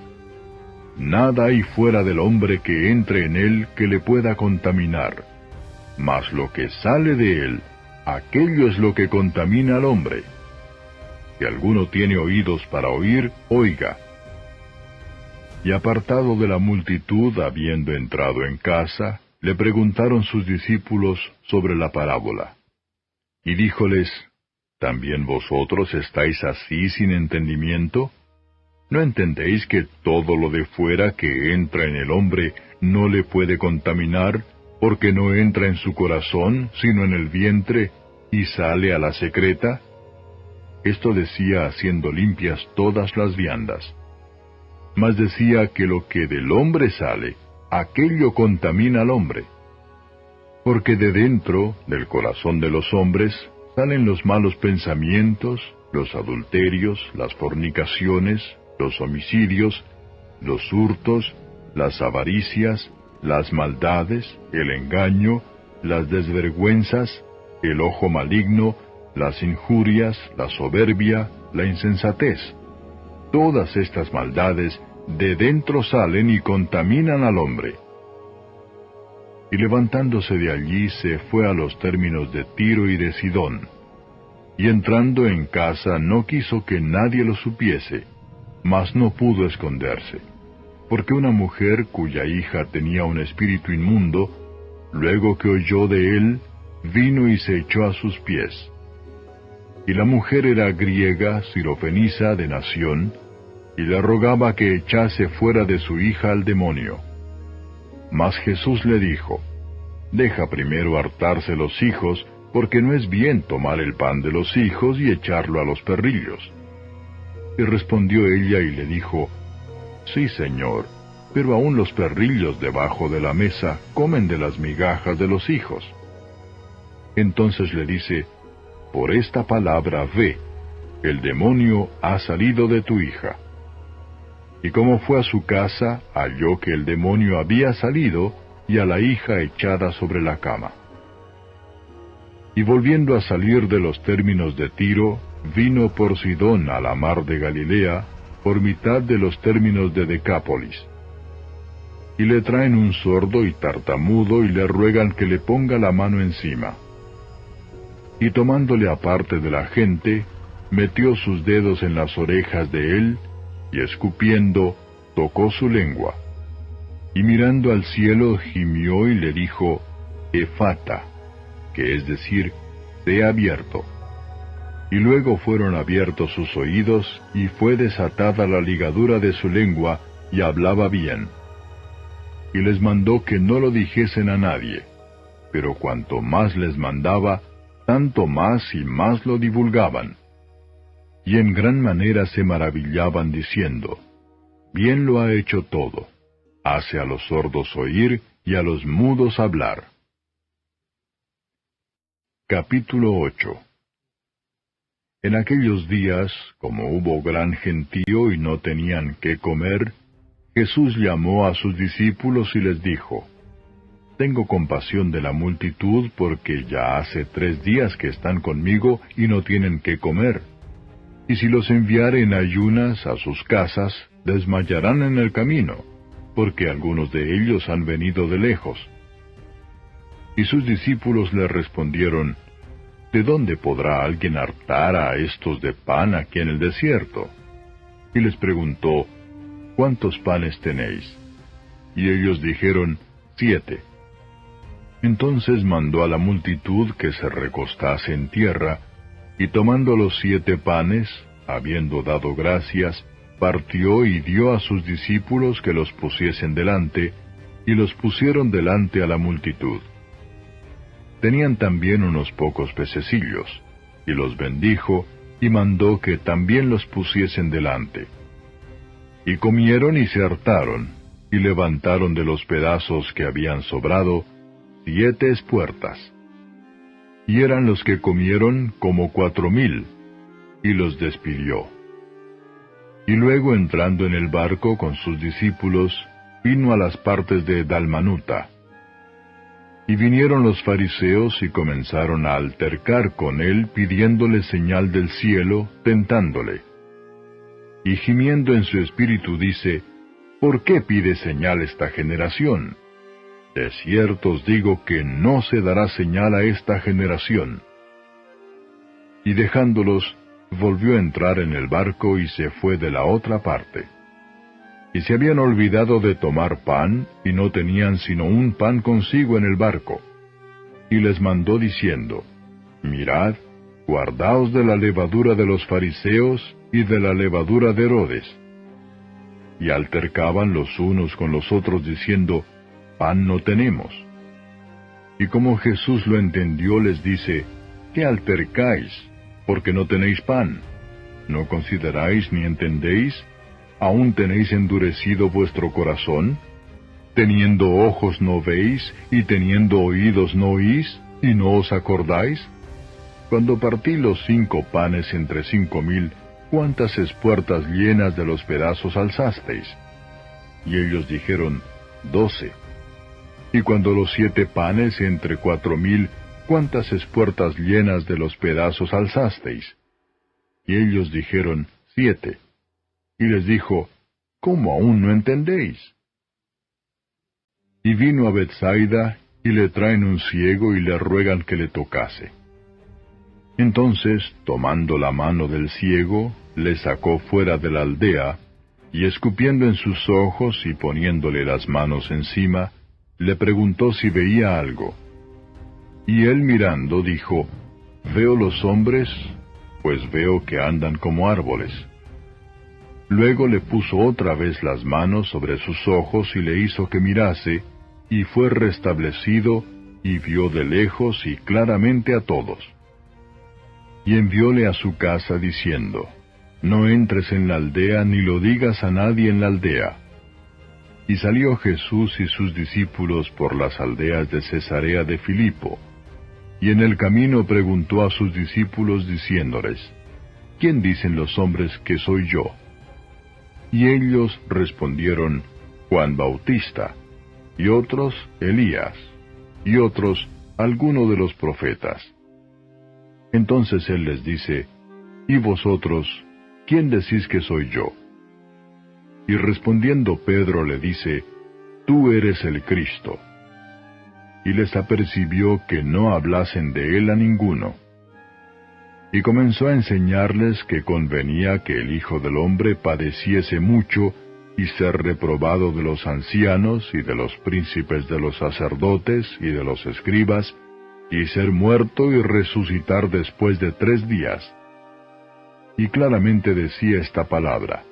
Nada hay fuera del hombre que entre en él que le pueda contaminar. Mas lo que sale de él, aquello es lo que contamina al hombre. Si alguno tiene oídos para oír, oiga. Y apartado de la multitud, habiendo entrado en casa, le preguntaron sus discípulos sobre la parábola. Y díjoles, ¿también vosotros estáis así sin entendimiento? ¿No entendéis que todo lo de fuera que entra en el hombre no le puede contaminar, porque no entra en su corazón, sino en el vientre, y sale a la secreta? Esto decía haciendo limpias todas las viandas. Mas decía que lo que del hombre sale, aquello contamina al hombre. Porque de dentro, del corazón de los hombres, salen los malos pensamientos, los adulterios, las fornicaciones, los homicidios, los hurtos, las avaricias, las maldades, el engaño, las desvergüenzas, el ojo maligno, las injurias, la soberbia, la insensatez. Todas estas maldades de dentro salen y contaminan al hombre. Y levantándose de allí se fue a los términos de Tiro y de Sidón. Y entrando en casa no quiso que nadie lo supiese, mas no pudo esconderse, porque una mujer cuya hija tenía un espíritu inmundo, luego que oyó de él, vino y se echó a sus pies. Y la mujer era griega, sirofenisa de nación, y le rogaba que echase fuera de su hija al demonio. Mas Jesús le dijo, deja primero hartarse los hijos, porque no es bien tomar el pan de los hijos y echarlo a los perrillos. Y respondió ella y le dijo, sí, Señor, pero aun los perrillos debajo de la mesa comen de las migajas de los hijos. Entonces le dice, por esta palabra ve, el demonio ha salido de tu hija. Y como fue a su casa, halló que el demonio había salido, y a la hija echada sobre la cama. Y volviendo a salir de los términos de Tiro, vino por Sidón a la mar de Galilea, por mitad de los términos de Decápolis. Y le traen un sordo y tartamudo, y le ruegan que le ponga la mano encima. Y tomándole aparte de la gente, metió sus dedos en las orejas de él, y escupiendo, tocó su lengua. Y mirando al cielo gimió y le dijo, Efata, que es decir, sea abierto. Y luego fueron abiertos sus oídos, y fue desatada la ligadura de su lengua, y hablaba bien. Y les mandó que no lo dijesen a nadie, pero cuanto más les mandaba, tanto más y más lo divulgaban. Y en gran manera se maravillaban diciendo, bien lo ha hecho todo, hace a los sordos oír y a los mudos hablar. Capítulo 8. En aquellos días, como hubo gran gentío y no tenían qué comer, Jesús llamó a sus discípulos y les dijo, tengo compasión de la multitud porque ya hace 3 días que están conmigo y no tienen qué comer. Y si los enviare en ayunas a sus casas, desmayarán en el camino, porque algunos de ellos han venido de lejos. Y sus discípulos le respondieron, ¿de dónde podrá alguien hartar a estos de pan aquí en el desierto? Y les preguntó, ¿cuántos panes tenéis? Y ellos dijeron, 7. Entonces mandó a la multitud que se recostase en tierra, y tomando los 7 panes, habiendo dado gracias, partió y dio a sus discípulos que los pusiesen delante, y los pusieron delante a la multitud. Tenían también unos pocos pececillos, y los bendijo, y mandó que también los pusiesen delante. Y comieron y se hartaron, y levantaron de los pedazos que habían sobrado 7 espuertas. Y eran los que comieron como 4,000, y los despidió. Y luego entrando en el barco con sus discípulos, vino a las partes de Dalmanuta. Y vinieron los fariseos y comenzaron a altercar con él, pidiéndole señal del cielo, tentándole. Y gimiendo en su espíritu dice, ¿por qué pide señal esta generación? De cierto os digo que no se dará señal a esta generación. Y dejándolos, volvió a entrar en el barco y se fue de la otra parte. y se habían olvidado de tomar pan, y no tenían sino un pan consigo en el barco. Y les mandó diciendo, Mirad, guardaos de la levadura de los fariseos y de la levadura de Herodes. Y altercaban los unos con los otros diciendo, Pan no tenemos. Y como Jesús lo entendió, les dice, ¿qué altercáis? Porque no tenéis pan. ¿No consideráis ni entendéis? ¿Aún tenéis endurecido vuestro corazón? ¿Teniendo ojos no veis, y teniendo oídos no oís, y no os acordáis? Cuando partí los 5 panes entre 5,000, ¿cuántas espuertas llenas de los pedazos alzasteis? Y ellos dijeron, 12. Y cuando los 7 panes entre 4,000, ¿cuántas espuertas llenas de los pedazos alzasteis? Y ellos dijeron, 7. Y les dijo, ¿cómo aún no entendéis? Y vino a Betsaida, y le traen un ciego, y le ruegan que le tocase. Entonces, tomando la mano del ciego, le sacó fuera de la aldea, y escupiendo en sus ojos y poniéndole las manos encima, le preguntó si veía algo. Y él mirando dijo, ¿veo los hombres? Pues veo que andan como árboles. Luego le puso otra vez las manos sobre sus ojos y le hizo que mirase, y fue restablecido, y vio de lejos y claramente a todos. Y envióle a su casa diciendo, No entres en la aldea ni lo digas a nadie en la aldea. Y salió Jesús y sus discípulos por las aldeas de Cesarea de Filipo, y en el camino preguntó a sus discípulos diciéndoles, ¿quién dicen los hombres que soy yo? Y ellos respondieron, Juan Bautista, y otros Elías, y otros alguno de los profetas. Entonces él les dice, ¿y vosotros, quién decís que soy yo? Y respondiendo Pedro le dice, Tú eres el Cristo. Y les apercibió que no hablasen de él a ninguno. Y comenzó a enseñarles que convenía que el Hijo del Hombre padeciese mucho, y ser reprobado de los ancianos, y de los príncipes de los sacerdotes, y de los escribas, y ser muerto y resucitar después de 3 días. Y claramente decía esta palabra.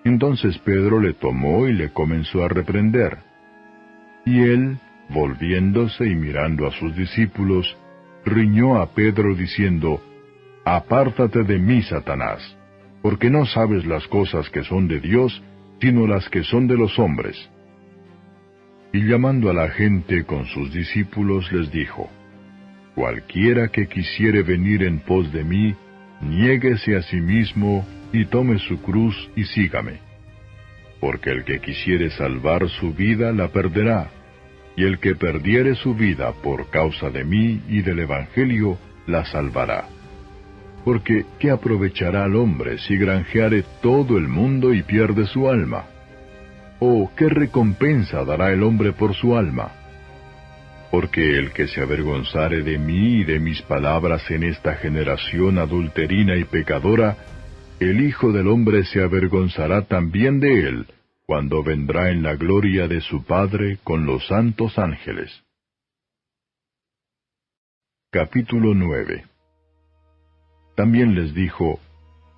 Entonces Pedro le tomó y le comenzó a reprender. Y él, volviéndose y mirando a sus discípulos, riñó a Pedro diciendo, Apártate de mí, Satanás, porque no sabes las cosas que son de Dios, sino las que son de los hombres. Y llamando a la gente con sus discípulos les dijo, Cualquiera que quisiere venir en pos de mí, niéguese a sí mismo, y tome su cruz y sígame. Porque el que quisiere salvar su vida la perderá, y el que perdiere su vida por causa de mí y del Evangelio la salvará. Porque ¿qué aprovechará al hombre si granjeare todo el mundo y pierde su alma? ¿O qué recompensa dará el hombre por su alma? Porque el que se avergonzare de mí y de mis palabras en esta generación adulterina y pecadora, el Hijo del Hombre se avergonzará también de él, cuando vendrá en la gloria de su Padre con los santos ángeles. Capítulo 9. También les dijo,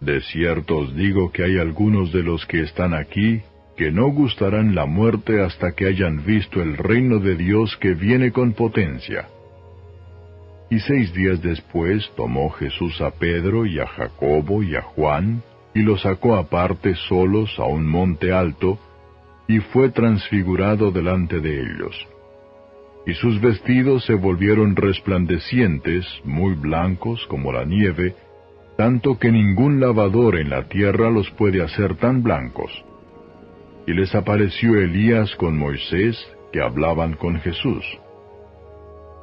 De cierto os digo que hay algunos de los que están aquí, que no gustarán la muerte hasta que hayan visto el reino de Dios que viene con potencia. Y 6 días después tomó Jesús a Pedro y a Jacobo y a Juan, y los sacó aparte solos a un monte alto, y fue transfigurado delante de ellos. Y sus vestidos se volvieron resplandecientes, muy blancos como la nieve, tanto que ningún lavador en la tierra los puede hacer tan blancos. Y les apareció Elías con Moisés, que hablaban con Jesús.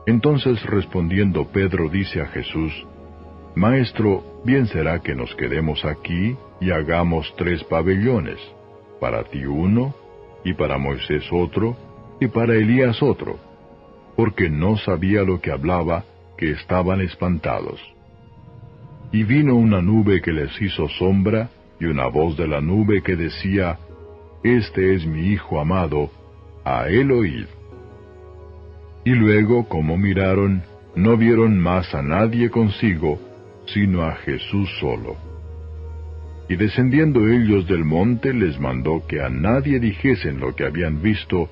Entonces respondiendo Pedro dice a Jesús, Maestro, bien será que nos quedemos aquí y hagamos 3 pabellones, para ti uno, y para Moisés otro, y para Elías otro, porque no sabía lo que hablaba, que estaban espantados. Y vino una nube que les hizo sombra, y una voz de la nube que decía, Este es mi Hijo amado, a él oíd. Y luego, como miraron, no vieron más a nadie consigo, sino a Jesús solo. Y descendiendo ellos del monte, les mandó que a nadie dijesen lo que habían visto,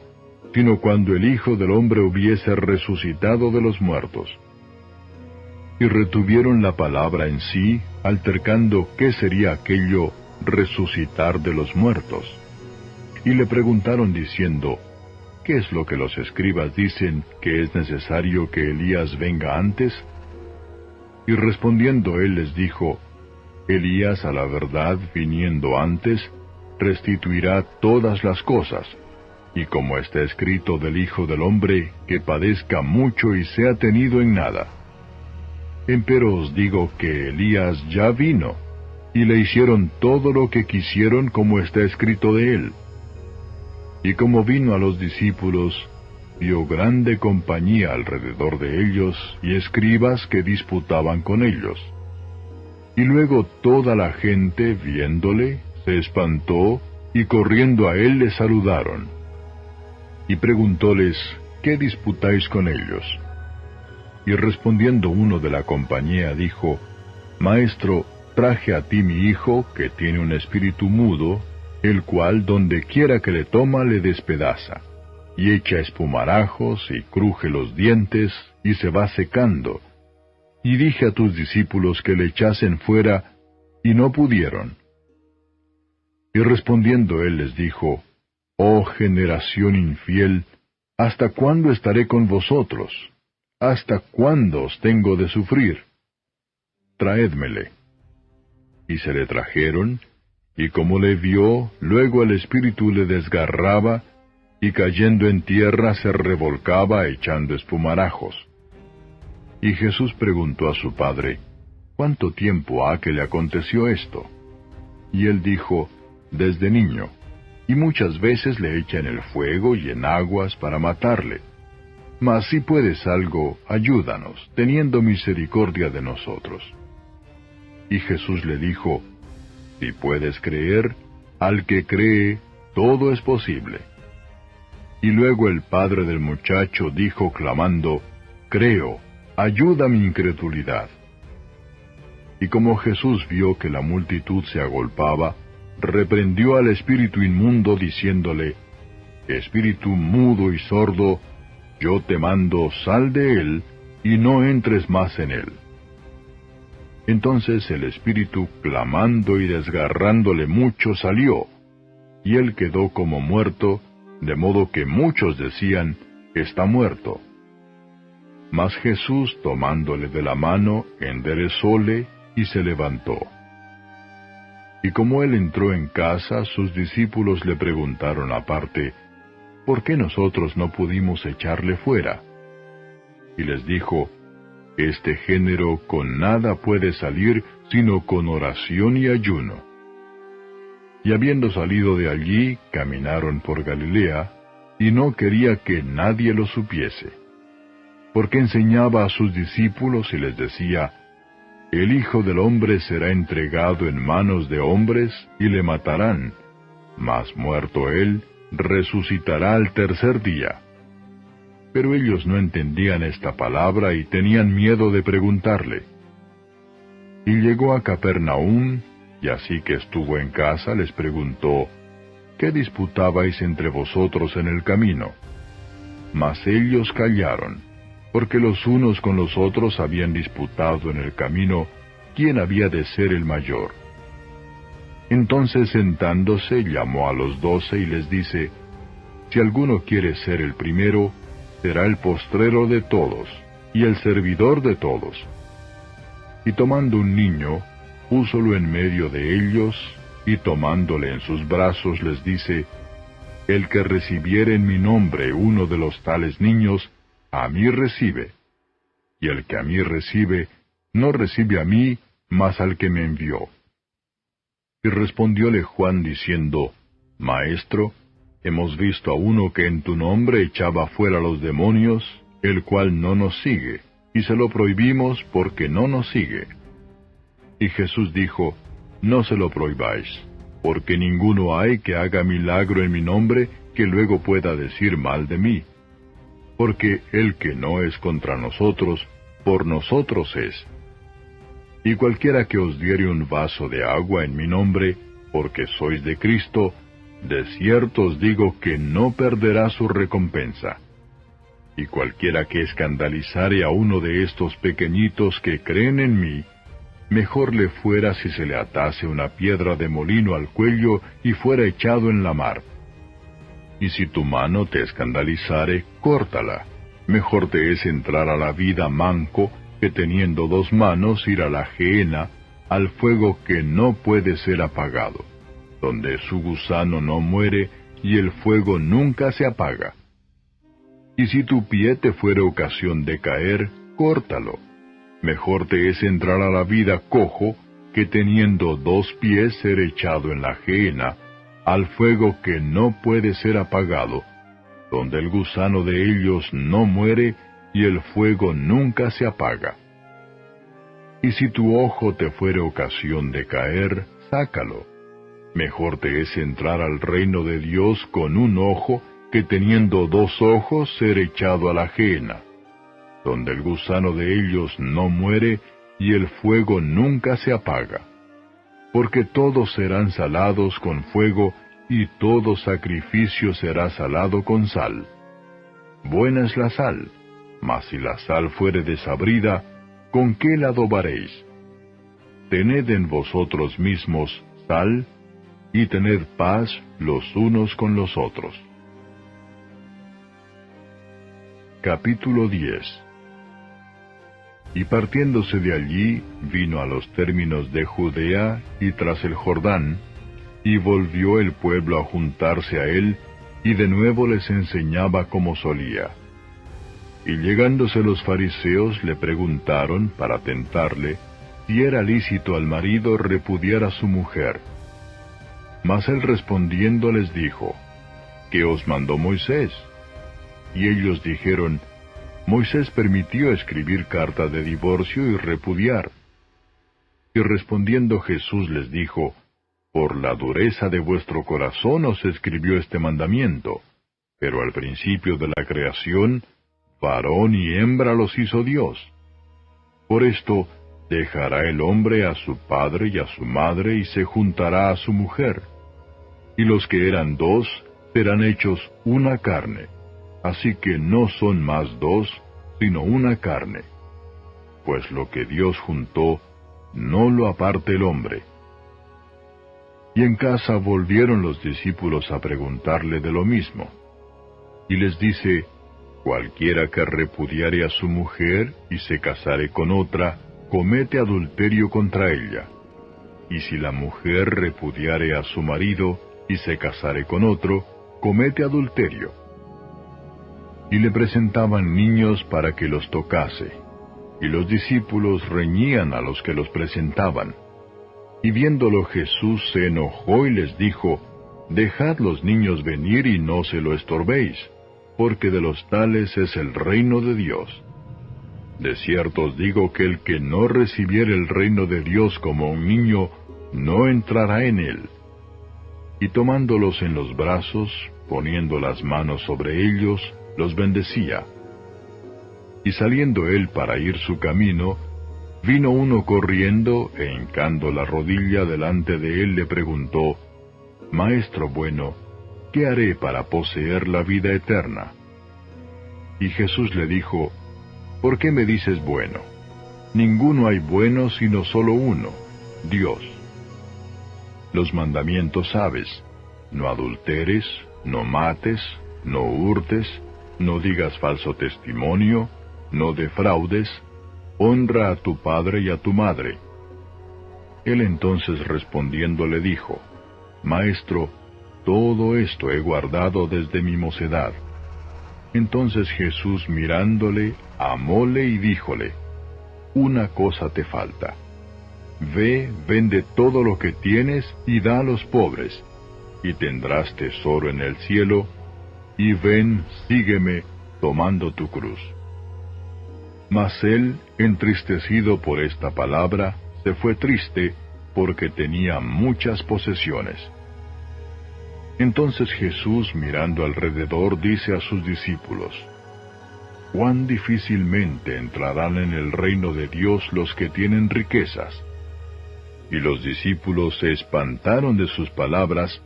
sino cuando el Hijo del Hombre hubiese resucitado de los muertos. Y retuvieron la palabra en sí, altercando qué sería aquello resucitar de los muertos. Y le preguntaron diciendo, ¿qué es lo que los escribas dicen que es necesario que Elías venga antes? Y respondiendo él les dijo, Elías a la verdad viniendo antes, restituirá todas las cosas, y como está escrito del Hijo del Hombre, que padezca mucho y sea tenido en nada. Empero os digo que Elías ya vino, y le hicieron todo lo que quisieron como está escrito de él. Y como vino a los discípulos, vio grande compañía alrededor de ellos, y escribas que disputaban con ellos. Y luego toda la gente, viéndole, se espantó, y corriendo a él le saludaron. Y preguntóles, ¿qué disputáis con ellos? Y respondiendo uno de la compañía dijo, Maestro, traje a ti mi hijo, que tiene un espíritu mudo, el cual donde quiera que le toma le despedaza, y echa espumarajos, y cruje los dientes, y se va secando. Y dije a tus discípulos que le echasen fuera, y no pudieron. Y respondiendo él les dijo, Oh generación infiel, ¿hasta cuándo estaré con vosotros? ¿Hasta cuándo os tengo de sufrir? Traédmele. Y se le trajeron, y como le vio, luego el espíritu le desgarraba, y cayendo en tierra se revolcaba echando espumarajos. Y Jesús preguntó a su padre, ¿cuánto tiempo ha que le aconteció esto? Y él dijo, desde niño, y muchas veces le echa en el fuego y en aguas para matarle. Mas si puedes algo, ayúdanos, teniendo misericordia de nosotros. Y Jesús le dijo, si puedes creer, al que cree, todo es posible. Y luego el padre del muchacho dijo clamando, Creo, ayuda mi incredulidad. Y como Jesús vio que la multitud se agolpaba, reprendió al espíritu inmundo diciéndole, Espíritu mudo y sordo, yo te mando, sal de él, y no entres más en él. Entonces el espíritu, clamando y desgarrándole mucho, salió, y él quedó como muerto, de modo que muchos decían, está muerto. Mas Jesús, tomándole de la mano, enderezóle, y se levantó. Y como él entró en casa, sus discípulos le preguntaron aparte, ¿por qué nosotros no pudimos echarle fuera? Y les dijo, este género con nada puede salir, sino con oración y ayuno. Y habiendo salido de allí, caminaron por Galilea, y no quería que nadie lo supiese. Porque enseñaba a sus discípulos y les decía, el Hijo del Hombre será entregado en manos de hombres, y le matarán, mas muerto él, resucitará al tercer día. Pero ellos no entendían esta palabra y tenían miedo de preguntarle. Y llegó a Capernaum, y así que estuvo en casa les preguntó, ¿qué disputabais entre vosotros en el camino? Mas ellos callaron, porque los unos con los otros habían disputado en el camino quién había de ser el mayor. Entonces sentándose llamó a los 12 y les dice, si alguno quiere ser el primero, será el postrero de todos, y el servidor de todos. Y tomando un niño, púsolo en medio de ellos, y tomándole en sus brazos les dice, el que recibiere en mi nombre uno de los tales niños, a mí recibe, y el que a mí recibe, no recibe a mí, mas al que me envió. Y respondióle Juan diciendo, Maestro, hemos visto a uno que en tu nombre echaba fuera los demonios, el cual no nos sigue, y se lo prohibimos porque no nos sigue. Y Jesús dijo, no se lo prohibáis, porque ninguno hay que haga milagro en mi nombre que luego pueda decir mal de mí. Porque el que no es contra nosotros, por nosotros es. Y cualquiera que os diere un vaso de agua en mi nombre, porque sois de Cristo, de cierto os digo que no perderá su recompensa. Y cualquiera que escandalizare a uno de estos pequeñitos que creen en mí, mejor le fuera si se le atase una piedra de molino al cuello y fuera echado en la mar. Y si tu mano te escandalizare, córtala. Mejor te es entrar a la vida manco, que teniendo 2 manos ir a la gehenna, al fuego que no puede ser apagado, donde su gusano no muere, y el fuego nunca se apaga. Y si tu pie te fuere ocasión de caer, córtalo. Mejor te es entrar a la vida cojo, que teniendo 2 pies ser echado en la gehenna, al fuego que no puede ser apagado, donde el gusano de ellos no muere, y el fuego nunca se apaga. Y si tu ojo te fuere ocasión de caer, sácalo. Mejor te es entrar al reino de Dios con un ojo, que teniendo 2 ojos ser echado a la gehenna, donde el gusano de ellos no muere, y el fuego nunca se apaga. Porque todos serán salados con fuego, y todo sacrificio será salado con sal. Buena es la sal, mas si la sal fuere desabrida, ¿con qué la adobaréis? Tened en vosotros mismos sal, y tened paz los unos con los otros. Capítulo 10. Y partiéndose de allí, vino a los términos de Judea y tras el Jordán, y volvió el pueblo a juntarse a él, y de nuevo les enseñaba como solía. Y llegándose los fariseos le preguntaron, para tentarle, si era lícito al marido repudiar a su mujer. Mas él respondiendo les dijo, ¿qué os mandó Moisés? Y ellos dijeron, Moisés permitió escribir carta de divorcio y repudiar. Y respondiendo Jesús les dijo, por la dureza de vuestro corazón os escribió este mandamiento, pero al principio de la creación, varón y hembra los hizo Dios. Por esto, dejará el hombre a su padre y a su madre y se juntará a su mujer. Y los que eran 2 serán hechos una carne. Así que no son más 2, sino una carne. Pues lo que Dios juntó, no lo aparte el hombre. Y en casa volvieron los discípulos a preguntarle de lo mismo. Y les dice, cualquiera que repudiare a su mujer y se casare con otra, comete adulterio contra ella. Y si la mujer repudiare a su marido y se casare con otro, comete adulterio. Y le presentaban niños para que los tocase, y los discípulos reñían a los que los presentaban. Y viéndolo Jesús se enojó y les dijo, dejad los niños venir y no se lo estorbéis, porque de los tales es el reino de Dios. De cierto os digo que el que no recibiere el reino de Dios como un niño, no entrará en él. Y tomándolos en los brazos, poniendo las manos sobre ellos, los bendecía. Y saliendo él para ir su camino, vino uno corriendo, e hincando la rodilla delante de él le preguntó, Maestro bueno, ¿qué haré para poseer la vida eterna? Y Jesús le dijo, ¿por qué me dices bueno? Ninguno hay bueno sino solo uno, Dios. Los mandamientos sabes, no adulteres, no mates, no hurtes, no digas falso testimonio, no defraudes, honra a tu padre y a tu madre. Él entonces respondiendo le dijo, Maestro, todo esto he guardado desde mi mocedad. Entonces Jesús mirándole, amóle y díjole, una cosa te falta. Ve, vende todo lo que tienes y da a los pobres, y tendrás tesoro en el cielo, y ven, sígueme, tomando tu cruz. Mas él, entristecido por esta palabra, se fue triste, porque tenía muchas posesiones. Entonces Jesús, mirando alrededor, dice a sus discípulos: «Cuán difícilmente entrarán en el reino de Dios los que tienen riquezas». Y los discípulos se espantaron de sus palabras,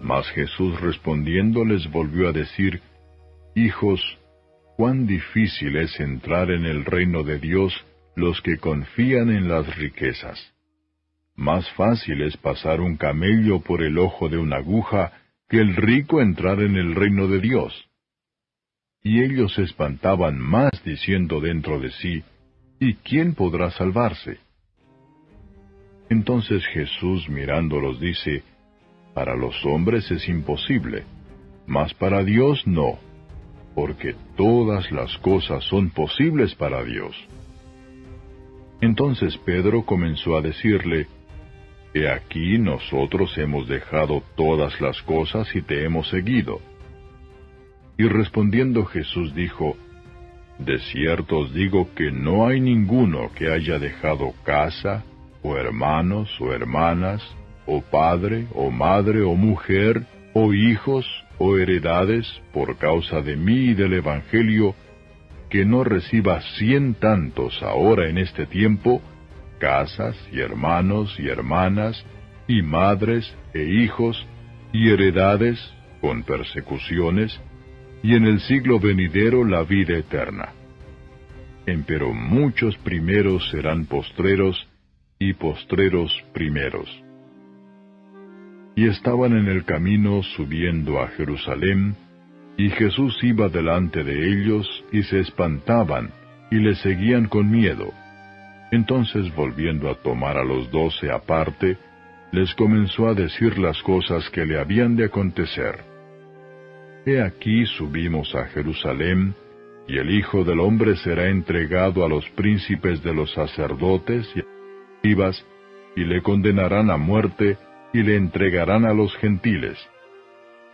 mas Jesús respondiendo les volvió a decir: «Hijos, cuán difícil es entrar en el reino de Dios los que confían en las riquezas. Más fácil es pasar un camello por el ojo de una aguja que el rico entrar en el reino de Dios». Y ellos se espantaban más diciendo dentro de sí: «¿Y quién podrá salvarse?». Entonces Jesús mirándolos dice: «Para los hombres es imposible, mas para Dios no, porque todas las cosas son posibles para Dios». Entonces Pedro comenzó a decirle: «He aquí nosotros hemos dejado todas las cosas y te hemos seguido». Y respondiendo Jesús dijo: «De cierto os digo que no hay ninguno que haya dejado casa, o hermanos, o hermanas, o padre, o madre, o mujer, o hijos, o heredades, por causa de mí y del Evangelio, que no reciba 100 tantos ahora en este tiempo, casas, y hermanos, y hermanas, y madres, e hijos, y heredades, con persecuciones, y en el siglo venidero la vida eterna. Empero muchos primeros serán postreros, y postreros primeros». Y estaban en el camino subiendo a Jerusalén, y Jesús iba delante de ellos, y se espantaban, y le seguían con miedo. Entonces, volviendo a tomar a los 12 aparte, les comenzó a decir las cosas que le habían de acontecer. «He aquí subimos a Jerusalén, y el Hijo del Hombre será entregado a los príncipes de los sacerdotes y a los escribas, y le condenarán a muerte, y le entregarán a los gentiles.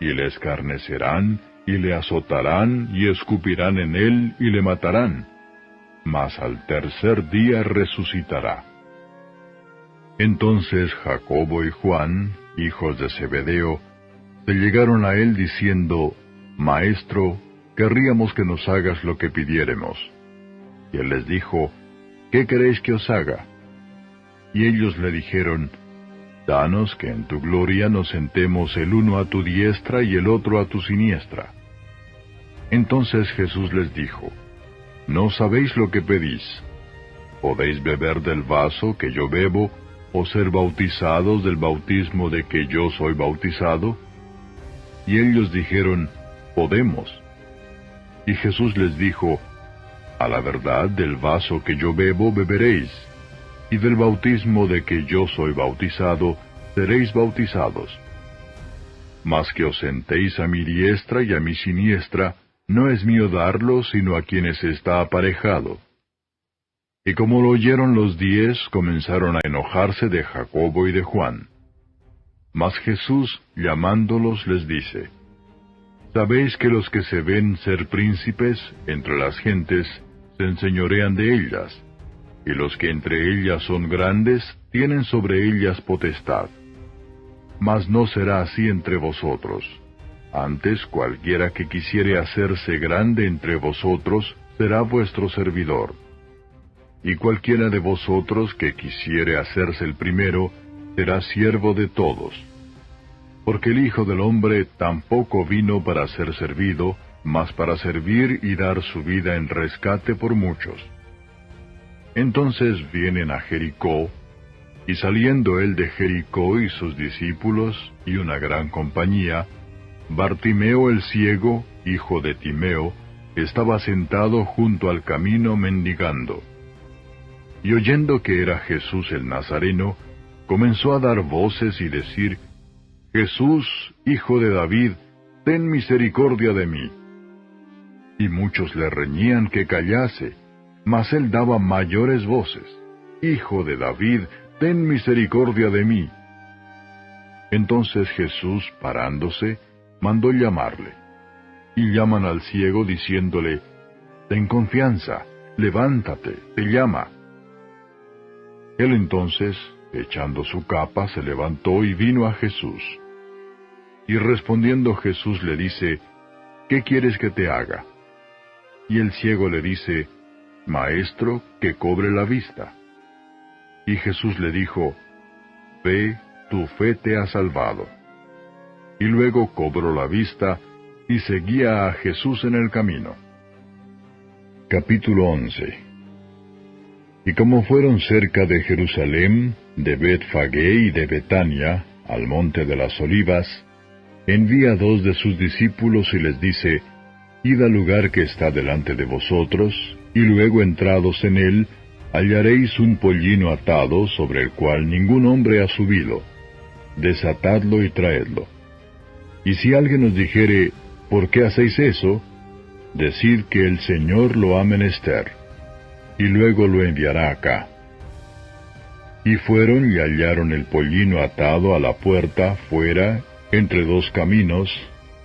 Y le escarnecerán, y le azotarán, y escupirán en él, y le matarán. Mas al tercer día resucitará». Entonces Jacobo y Juan, hijos de Zebedeo, se llegaron a él diciendo: «Maestro, querríamos que nos hagas lo que pidiéremos». Y él les dijo: «¿Qué queréis que os haga?». Y ellos le dijeron: «Danos que en tu gloria nos sentemos el uno a tu diestra y el otro a tu siniestra». Entonces Jesús les dijo: «¿No sabéis lo que pedís? ¿Podéis beber del vaso que yo bebo, o ser bautizados del bautismo de que yo soy bautizado?» Y ellos dijeron: «Podemos». Y Jesús les dijo: «A la verdad, del vaso que yo bebo beberéis, y del bautismo de que yo soy bautizado seréis bautizados. Mas que os sentéis a mi diestra y a mi siniestra, no es mío darlo, sino a quienes está aparejado». Y como lo oyeron los 10, comenzaron a enojarse de Jacobo y de Juan. Mas Jesús, llamándolos, les dice: «¿Sabéis que los que se ven ser príncipes entre las gentes se enseñorean de ellas, y los que entre ellas son grandes tienen sobre ellas potestad? Mas no será así entre vosotros. Antes cualquiera que quisiere hacerse grande entre vosotros será vuestro servidor. Y cualquiera de vosotros que quisiere hacerse el primero será siervo de todos. Porque el Hijo del Hombre tampoco vino para ser servido, mas para servir y dar su vida en rescate por muchos». Entonces vienen a Jericó, y saliendo él de Jericó y sus discípulos, y una gran compañía, Bartimeo el ciego, hijo de Timeo, estaba sentado junto al camino mendigando. Y oyendo que era Jesús el Nazareno, comenzó a dar voces y decir: «Jesús, hijo de David, ten misericordia de mí». Y muchos le reñían que callase, mas él daba mayores voces: «Hijo de David, ten misericordia de mí». Entonces Jesús, parándose, mandó llamarle. Y llaman al ciego diciéndole: «Ten confianza, levántate, te llama». Él entonces, echando su capa, se levantó y vino a Jesús. Y respondiendo Jesús le dice, ¿qué quieres que te haga? Y el ciego le dice, Maestro, que cobre la vista. Y Jesús le dijo, Ve, tu fe te ha salvado. Y luego cobró la vista, y seguía a Jesús en el camino. Capítulo 11. Y como fueron cerca de Jerusalén, de Betfagé y de Betania, al monte de las Olivas, envía 2 de sus discípulos y les dice, Id al lugar que está delante de vosotros, y luego entrados en él, hallaréis un pollino atado sobre el cual ningún hombre ha subido. Desatadlo y traedlo. Y si alguien os dijere, ¿por qué hacéis eso? Decid que el Señor lo ha menester, y luego lo enviará acá. Y fueron y hallaron el pollino atado a la puerta, fuera, entre 2 caminos,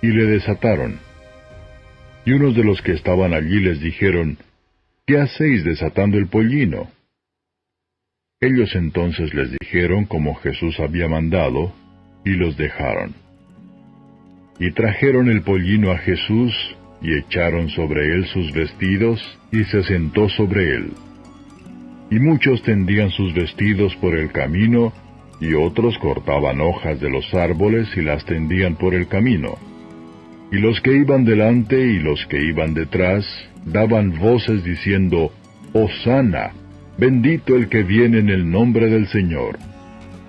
y le desataron. Y unos de los que estaban allí les dijeron, ¿qué hacéis desatando el pollino? Ellos entonces les dijeron como Jesús había mandado, y los dejaron. Y trajeron el pollino a Jesús, y echaron sobre él sus vestidos, y se sentó sobre él. Y muchos tendían sus vestidos por el camino, y otros cortaban hojas de los árboles y las tendían por el camino. Y los que iban delante y los que iban detrás daban voces diciendo, Hosana, bendito el que viene en el nombre del Señor.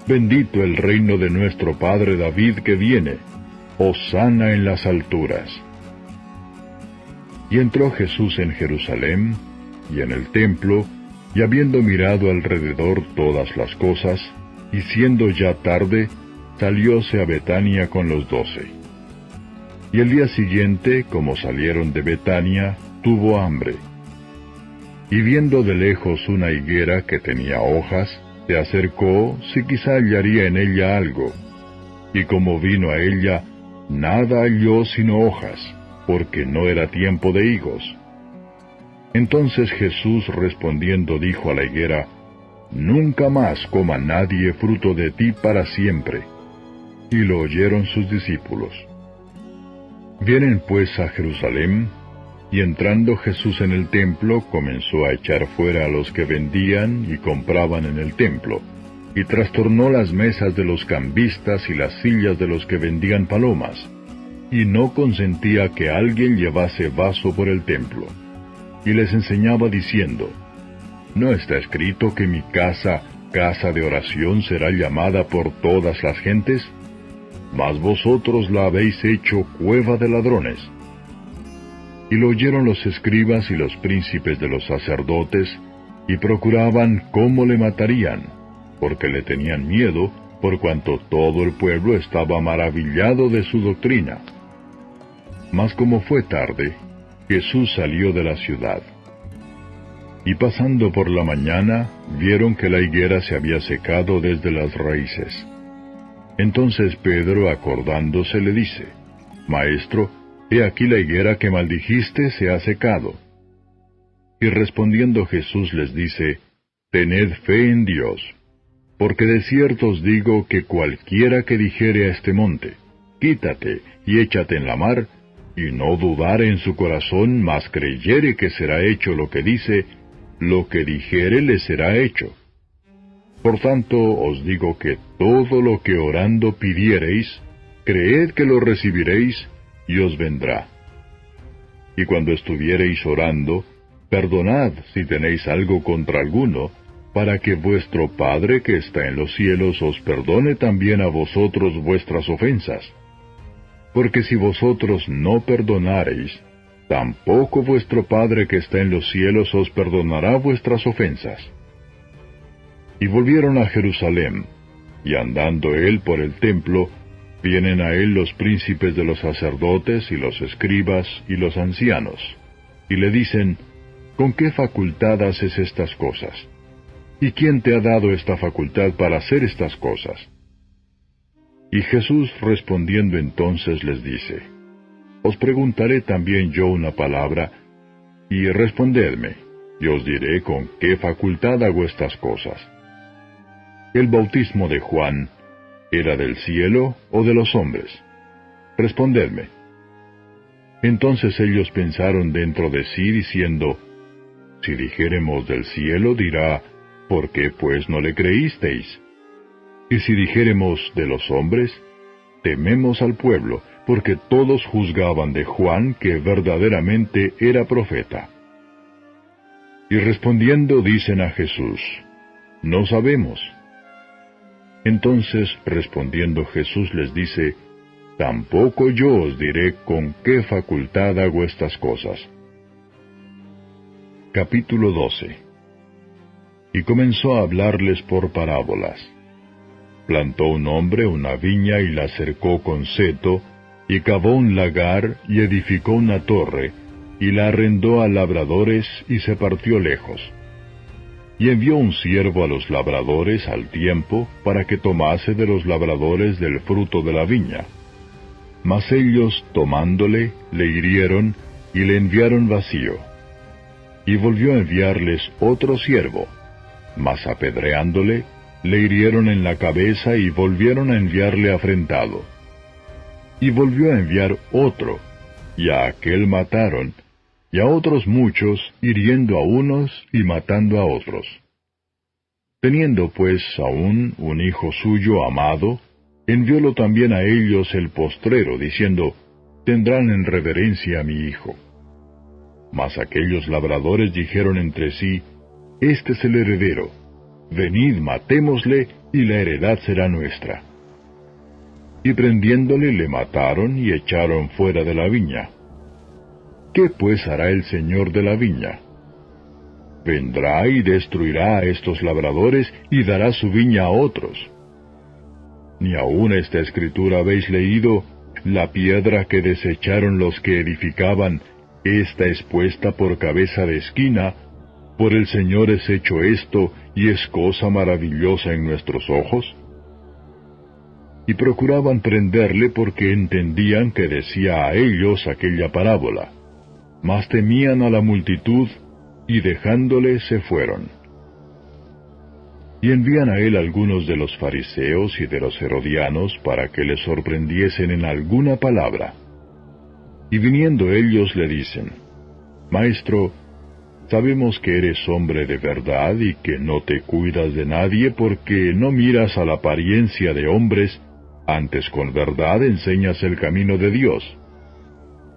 Bendito el reino de nuestro Padre David que viene. Hosana en las alturas. Y entró Jesús en Jerusalén, y en el templo, y habiendo mirado alrededor todas las cosas, y siendo ya tarde, salióse a Betania con los 12. Y el día siguiente, como salieron de Betania, tuvo hambre. Y viendo de lejos una higuera que tenía hojas, se acercó si quizá hallaría en ella algo. Y como vino a ella, nada halló sino hojas, porque no era tiempo de higos. Entonces Jesús respondiendo dijo a la higuera, Nunca más coma nadie fruto de ti para siempre. Y lo oyeron sus discípulos. Vienen pues a Jerusalén, y entrando Jesús en el templo, comenzó a echar fuera a los que vendían y compraban en el templo, y trastornó las mesas de los cambistas y las sillas de los que vendían palomas, y no consentía que alguien llevase vaso por el templo. Y les enseñaba diciendo, ¿no está escrito que mi casa, casa de oración, será llamada por todas las gentes? Mas vosotros la habéis hecho cueva de ladrones. Y lo oyeron los escribas y los príncipes de los sacerdotes, y procuraban cómo le matarían, porque le tenían miedo, por cuanto todo el pueblo estaba maravillado de su doctrina. Mas como fue tarde, Jesús salió de la ciudad. Y pasando por la mañana, vieron que la higuera se había secado desde las raíces. Entonces Pedro, acordándose, le dice, Maestro, he aquí la higuera que maldijiste se ha secado. Y respondiendo Jesús les dice, Tened fe en Dios, porque de cierto os digo que cualquiera que dijere a este monte, Quítate y échate en la mar, y no dudare en su corazón, mas creyere que será hecho lo que dice, lo que dijere le será hecho. Por tanto, os digo que todo lo que orando pidiereis, creed que lo recibiréis, y os vendrá. Y cuando estuviereis orando, perdonad si tenéis algo contra alguno, para que vuestro Padre que está en los cielos os perdone también a vosotros vuestras ofensas. Porque si vosotros no perdonareis, tampoco vuestro Padre que está en los cielos os perdonará vuestras ofensas. Y volvieron a Jerusalén, y andando él por el templo, vienen a él los príncipes de los sacerdotes y los escribas y los ancianos, y le dicen, ¿con qué facultad haces estas cosas? ¿Y quién te ha dado esta facultad para hacer estas cosas? Y Jesús respondiendo entonces les dice, Os preguntaré también yo una palabra, y respondedme, y os diré con qué facultad hago estas cosas. ¿El bautismo de Juan era del cielo o de los hombres? respondedme. Entonces ellos pensaron dentro de sí, diciendo, si dijéremos del cielo, dirá, ¿por qué pues no le creísteis? Y si dijéremos de los hombres, tememos al pueblo, porque todos juzgaban de Juan que verdaderamente era profeta. Y respondiendo dicen a Jesús, no sabemos. Entonces respondiendo Jesús les dice, tampoco yo os diré con qué facultad hago estas cosas. Capítulo 12. Y comenzó a hablarles por parábolas. Plantó un hombre una viña y la cercó con seto, y cavó un lagar y edificó una torre, y la arrendó a labradores y se partió lejos. Y envió un siervo a los labradores al tiempo para que tomase de los labradores del fruto de la viña. Mas ellos, tomándole, le hirieron y le enviaron vacío. Y volvió a enviarles otro siervo, mas apedreándole, le hirieron en la cabeza y volvieron a enviarle afrentado. Y volvió a enviar otro, y a aquel mataron, y a otros muchos, hiriendo a unos y matando a otros. Teniendo pues aún un hijo suyo amado, enviólo también a ellos el postrero, diciendo, tendrán en reverencia a mi hijo. Mas aquellos labradores dijeron entre sí, este es el heredero, venid matémosle, y la heredad será nuestra. Y prendiéndole le mataron y echaron fuera de la viña. ¿Qué pues hará el señor de la viña? Vendrá y destruirá a estos labradores y dará su viña a otros. Ni aun esta escritura habéis leído, la piedra que desecharon los que edificaban, esta es puesta por cabeza de esquina, por el Señor es hecho esto, y es cosa maravillosa en nuestros ojos. Y procuraban prenderle porque entendían que decía a ellos aquella parábola. Mas temían a la multitud, y dejándole se fueron. Y envían a él algunos de los fariseos y de los herodianos para que le sorprendiesen en alguna palabra. Y viniendo ellos le dicen, Maestro, sabemos que eres hombre de verdad y que no te cuidas de nadie porque no miras a la apariencia de hombres, antes con verdad enseñas el camino de Dios.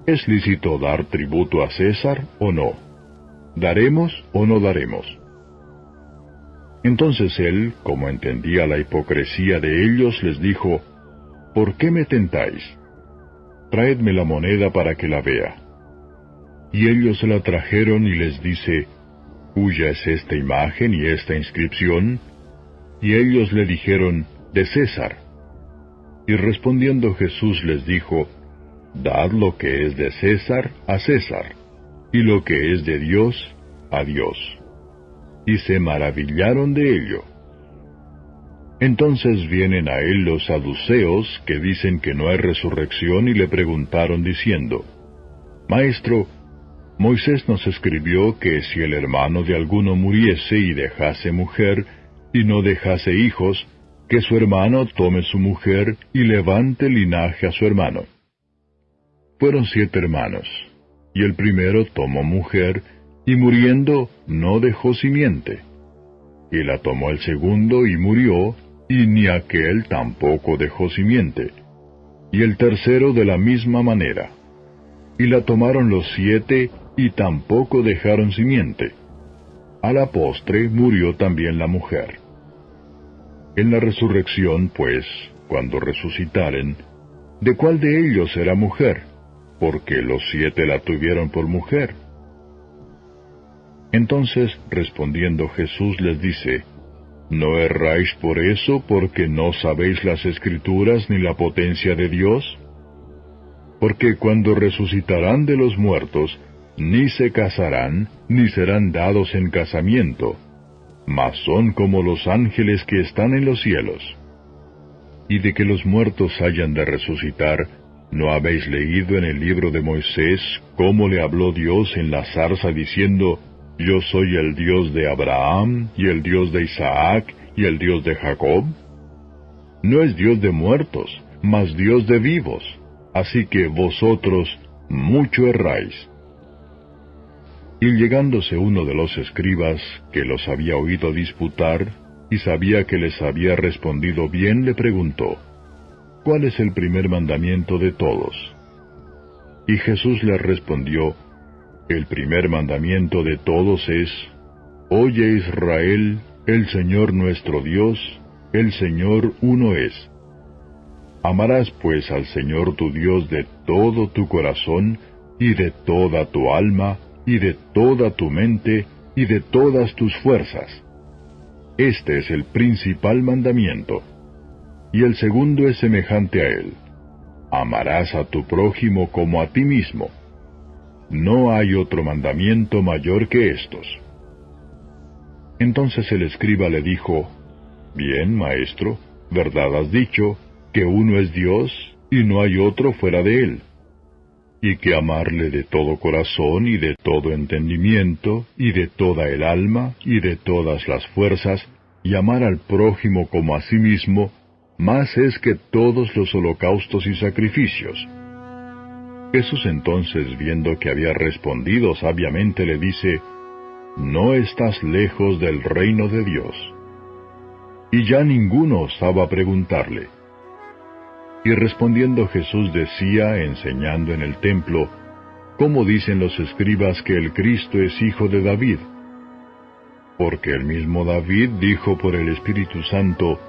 ¿Es lícito dar tributo a César o no? ¿Daremos o no daremos? Entonces él, como entendía la hipocresía de ellos, les dijo, ¿por qué me tentáis? Traedme la moneda para que la vea. Y ellos se la trajeron y les dice, ¿cuya es esta imagen y esta inscripción? Y ellos le dijeron, de César. Y respondiendo Jesús les dijo, dad lo que es de César a César, y lo que es de Dios a Dios. Y se maravillaron de ello. Entonces vienen a él los saduceos, que dicen que no hay resurrección, y le preguntaron diciendo, Maestro, Moisés nos escribió que si el hermano de alguno muriese y dejase mujer, y no dejase hijos, que su hermano tome su mujer y levante linaje a su hermano. Fueron 7 hermanos, y el primero tomó mujer, y muriendo no dejó simiente. Y la tomó el segundo y murió, y ni aquel tampoco dejó simiente. Y el tercero de la misma manera. Y la tomaron los 7, y tampoco dejaron simiente. A la postre murió también la mujer. En la resurrección, pues, cuando resucitaren, ¿de cuál de ellos será mujer? Porque los 7 la tuvieron por mujer. Entonces, respondiendo Jesús les dice, ¿no erráis por eso, porque no sabéis las Escrituras ni la potencia de Dios? Porque cuando resucitarán de los muertos, ni se casarán, ni serán dados en casamiento, mas son como los ángeles que están en los cielos. Y de que los muertos hayan de resucitar, ¿no habéis leído en el libro de Moisés cómo le habló Dios en la zarza diciendo, Yo soy el Dios de Abraham, y el Dios de Isaac, y el Dios de Jacob? No es Dios de muertos, mas Dios de vivos, así que vosotros mucho erráis. Y llegándose uno de los escribas, que los había oído disputar, y sabía que les había respondido bien, le preguntó, ¿cuál es el primer mandamiento de todos? Y Jesús les respondió, el primer mandamiento de todos es, Oye Israel, el Señor nuestro Dios, el Señor uno es. Amarás pues al Señor tu Dios de todo tu corazón, y de toda tu alma, y de toda tu mente, y de todas tus fuerzas. Este es el principal mandamiento. Y el segundo es semejante a él. Amarás a tu prójimo como a ti mismo. No hay otro mandamiento mayor que estos. Entonces el escriba le dijo, Bien, maestro, verdad has dicho, que uno es Dios, y no hay otro fuera de él, y que amarle de todo corazón, y de todo entendimiento, y de toda el alma, y de todas las fuerzas, y amar al prójimo como a sí mismo, más es que todos los holocaustos y sacrificios. Jesús entonces, viendo que había respondido sabiamente, le dice, No estás lejos del reino de Dios. Y ya ninguno osaba preguntarle. Y respondiendo Jesús decía, enseñando en el templo, ¿cómo dicen los escribas que el Cristo es hijo de David? Porque el mismo David dijo por el Espíritu Santo,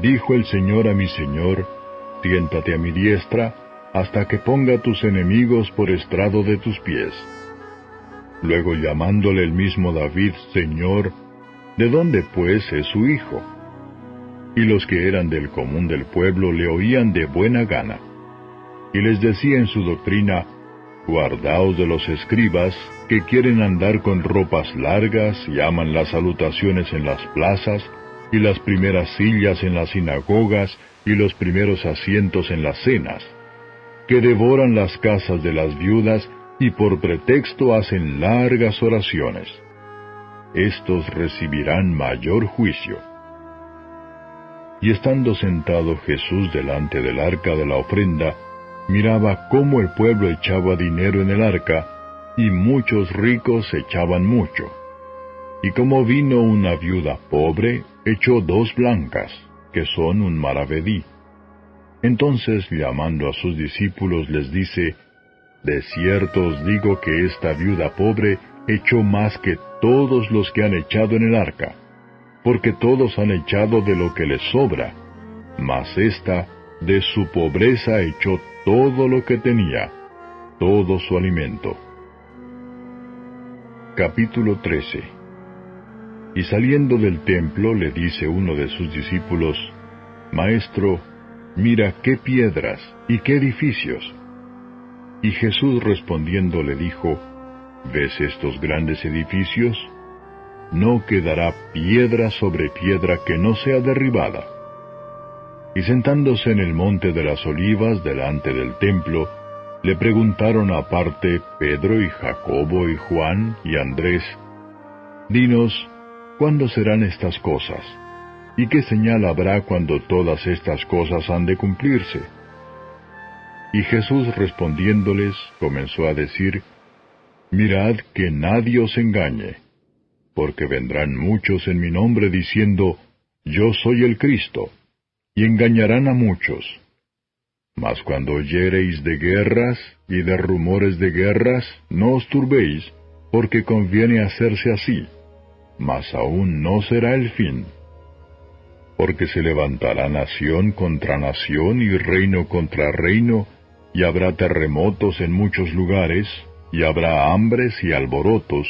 Dijo el Señor a mi Señor, Siéntate a mi diestra, hasta que ponga tus enemigos por estrado de tus pies. Luego llamándole el mismo David Señor, ¿de dónde pues es su hijo? Y los que eran del común del pueblo le oían de buena gana. Y les decía en su doctrina, Guardaos de los escribas, que quieren andar con ropas largas y aman las salutaciones en las plazas, y las primeras sillas en las sinagogas, y los primeros asientos en las cenas, que devoran las casas de las viudas, y por pretexto hacen largas oraciones. Estos recibirán mayor juicio. Y estando sentado Jesús delante del arca de la ofrenda, miraba cómo el pueblo echaba dinero en el arca, y muchos ricos echaban mucho. Y como vino una viuda pobre, echó 2 blancas, que son un maravedí. Entonces, llamando a sus discípulos, les dice, De cierto os digo que esta viuda pobre echó más que todos los que han echado en el arca, porque todos han echado de lo que les sobra, mas ésta de su pobreza echó todo lo que tenía, todo su alimento. Capítulo 13. Y saliendo del templo le dice uno de sus discípulos, Maestro, mira qué piedras y qué edificios. Y Jesús respondiendo le dijo, ¿Ves estos grandes edificios? No quedará piedra sobre piedra que no sea derribada. Y sentándose en el monte de las Olivas delante del templo, le preguntaron aparte Pedro y Jacobo y Juan y Andrés, Dinos, ¿cuándo serán estas cosas? ¿Y qué señal habrá cuando todas estas cosas han de cumplirse? Y Jesús respondiéndoles, comenzó a decir, Mirad que nadie os engañe, porque vendrán muchos en mi nombre diciendo, Yo soy el Cristo, y engañarán a muchos. Mas cuando oyereis de guerras y de rumores de guerras, no os turbéis, porque conviene hacerse así, mas aún no será el fin. Porque se levantará nación contra nación y reino contra reino, y habrá terremotos en muchos lugares, y habrá hambres y alborotos,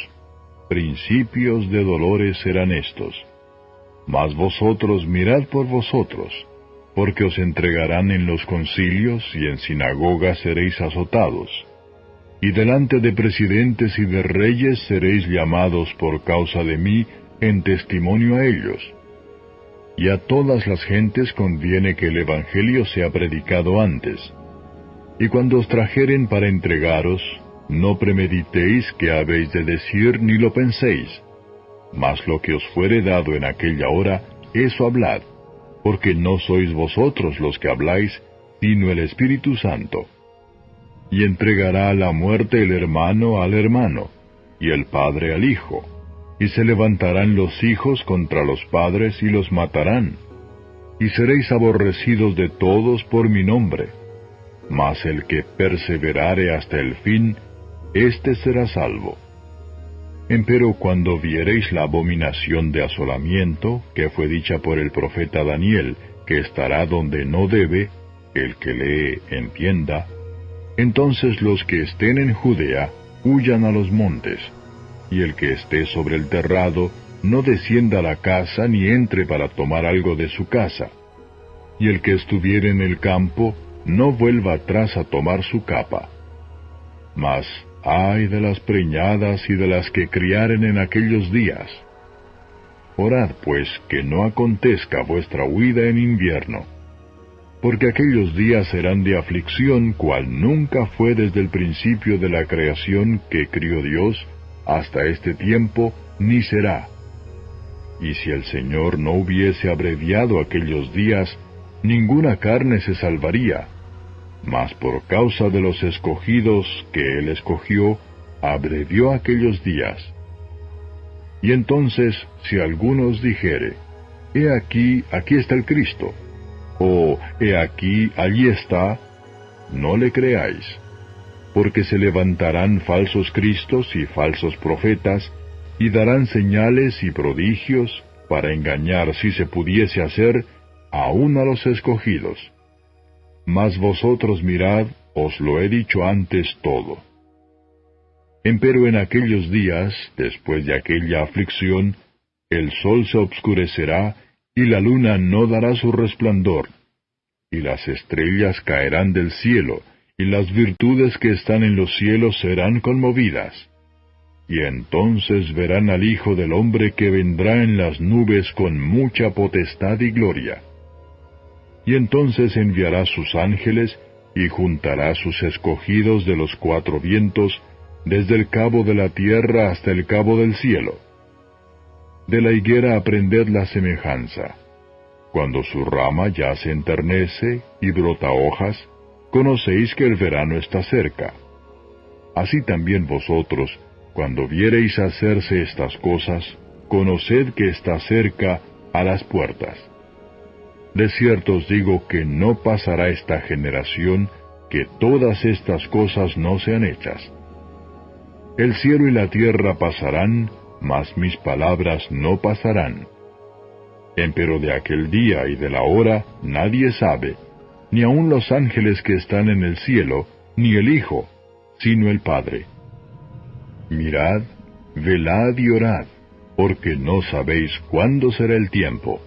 principios de dolores serán estos. Mas vosotros mirad por vosotros, porque os entregarán en los concilios y en sinagogas seréis azotados. Y delante de presidentes y de reyes seréis llamados por causa de mí en testimonio a ellos. Y a todas las gentes conviene que el Evangelio sea predicado antes. Y cuando os trajeren para entregaros, no premeditéis qué habéis de decir ni lo penséis, mas lo que os fuere dado en aquella hora, eso hablad, porque no sois vosotros los que habláis, sino el Espíritu Santo. y entregará a la muerte el hermano al hermano, y el padre al hijo, y se levantarán los hijos contra los padres y los matarán, y seréis aborrecidos de todos por mi nombre. Mas el que perseverare hasta el fin, éste será salvo. Empero cuando viereis la abominación de asolamiento, que fue dicha por el profeta Daniel, que estará donde no debe, el que lee entienda, entonces los que estén en Judea huyan a los montes, y el que esté sobre el terrado no descienda a la casa ni entre para tomar algo de su casa, y el que estuviere en el campo no vuelva atrás a tomar su capa. Mas ay de las preñadas y de las que criaren en aquellos días. Orad pues que no acontezca vuestra huida en invierno, porque aquellos días serán de aflicción cual nunca fue desde el principio de la creación que crió Dios hasta este tiempo, ni será. Y si el Señor no hubiese abreviado aquellos días, ninguna carne se salvaría, mas por causa de los escogidos que Él escogió, abrevió aquellos días. Y entonces, si alguno os dijere, he aquí está el Cristo, o he aquí, allí está, no le creáis, porque se levantarán falsos cristos y falsos profetas, y darán señales y prodigios, para engañar, si se pudiese hacer, aun a los escogidos. Mas vosotros mirad, os lo he dicho antes todo. Empero en aquellos días, después de aquella aflicción, el sol se obscurecerá, y la luna no dará su resplandor, y las estrellas caerán del cielo, y las virtudes que están en los cielos serán conmovidas. Y entonces verán al Hijo del Hombre que vendrá en las nubes con mucha potestad y gloria. Y entonces enviará sus ángeles, y juntará sus escogidos de los cuatro vientos, desde el cabo de la tierra hasta el cabo del cielo. De la higuera aprended la semejanza. Cuando su rama ya se enternece y brota hojas, conocéis que el verano está cerca. Así también vosotros, cuando viereis hacerse estas cosas, conoced que está cerca, a las puertas. De cierto os digo que no pasará esta generación, que todas estas cosas no sean hechas. El cielo y la tierra pasarán, mas mis palabras no pasarán. Empero de aquel día y de la hora nadie sabe, ni aun los ángeles que están en el cielo, ni el Hijo, sino el Padre. Mirad, velad y orad, porque no sabéis cuándo será el tiempo.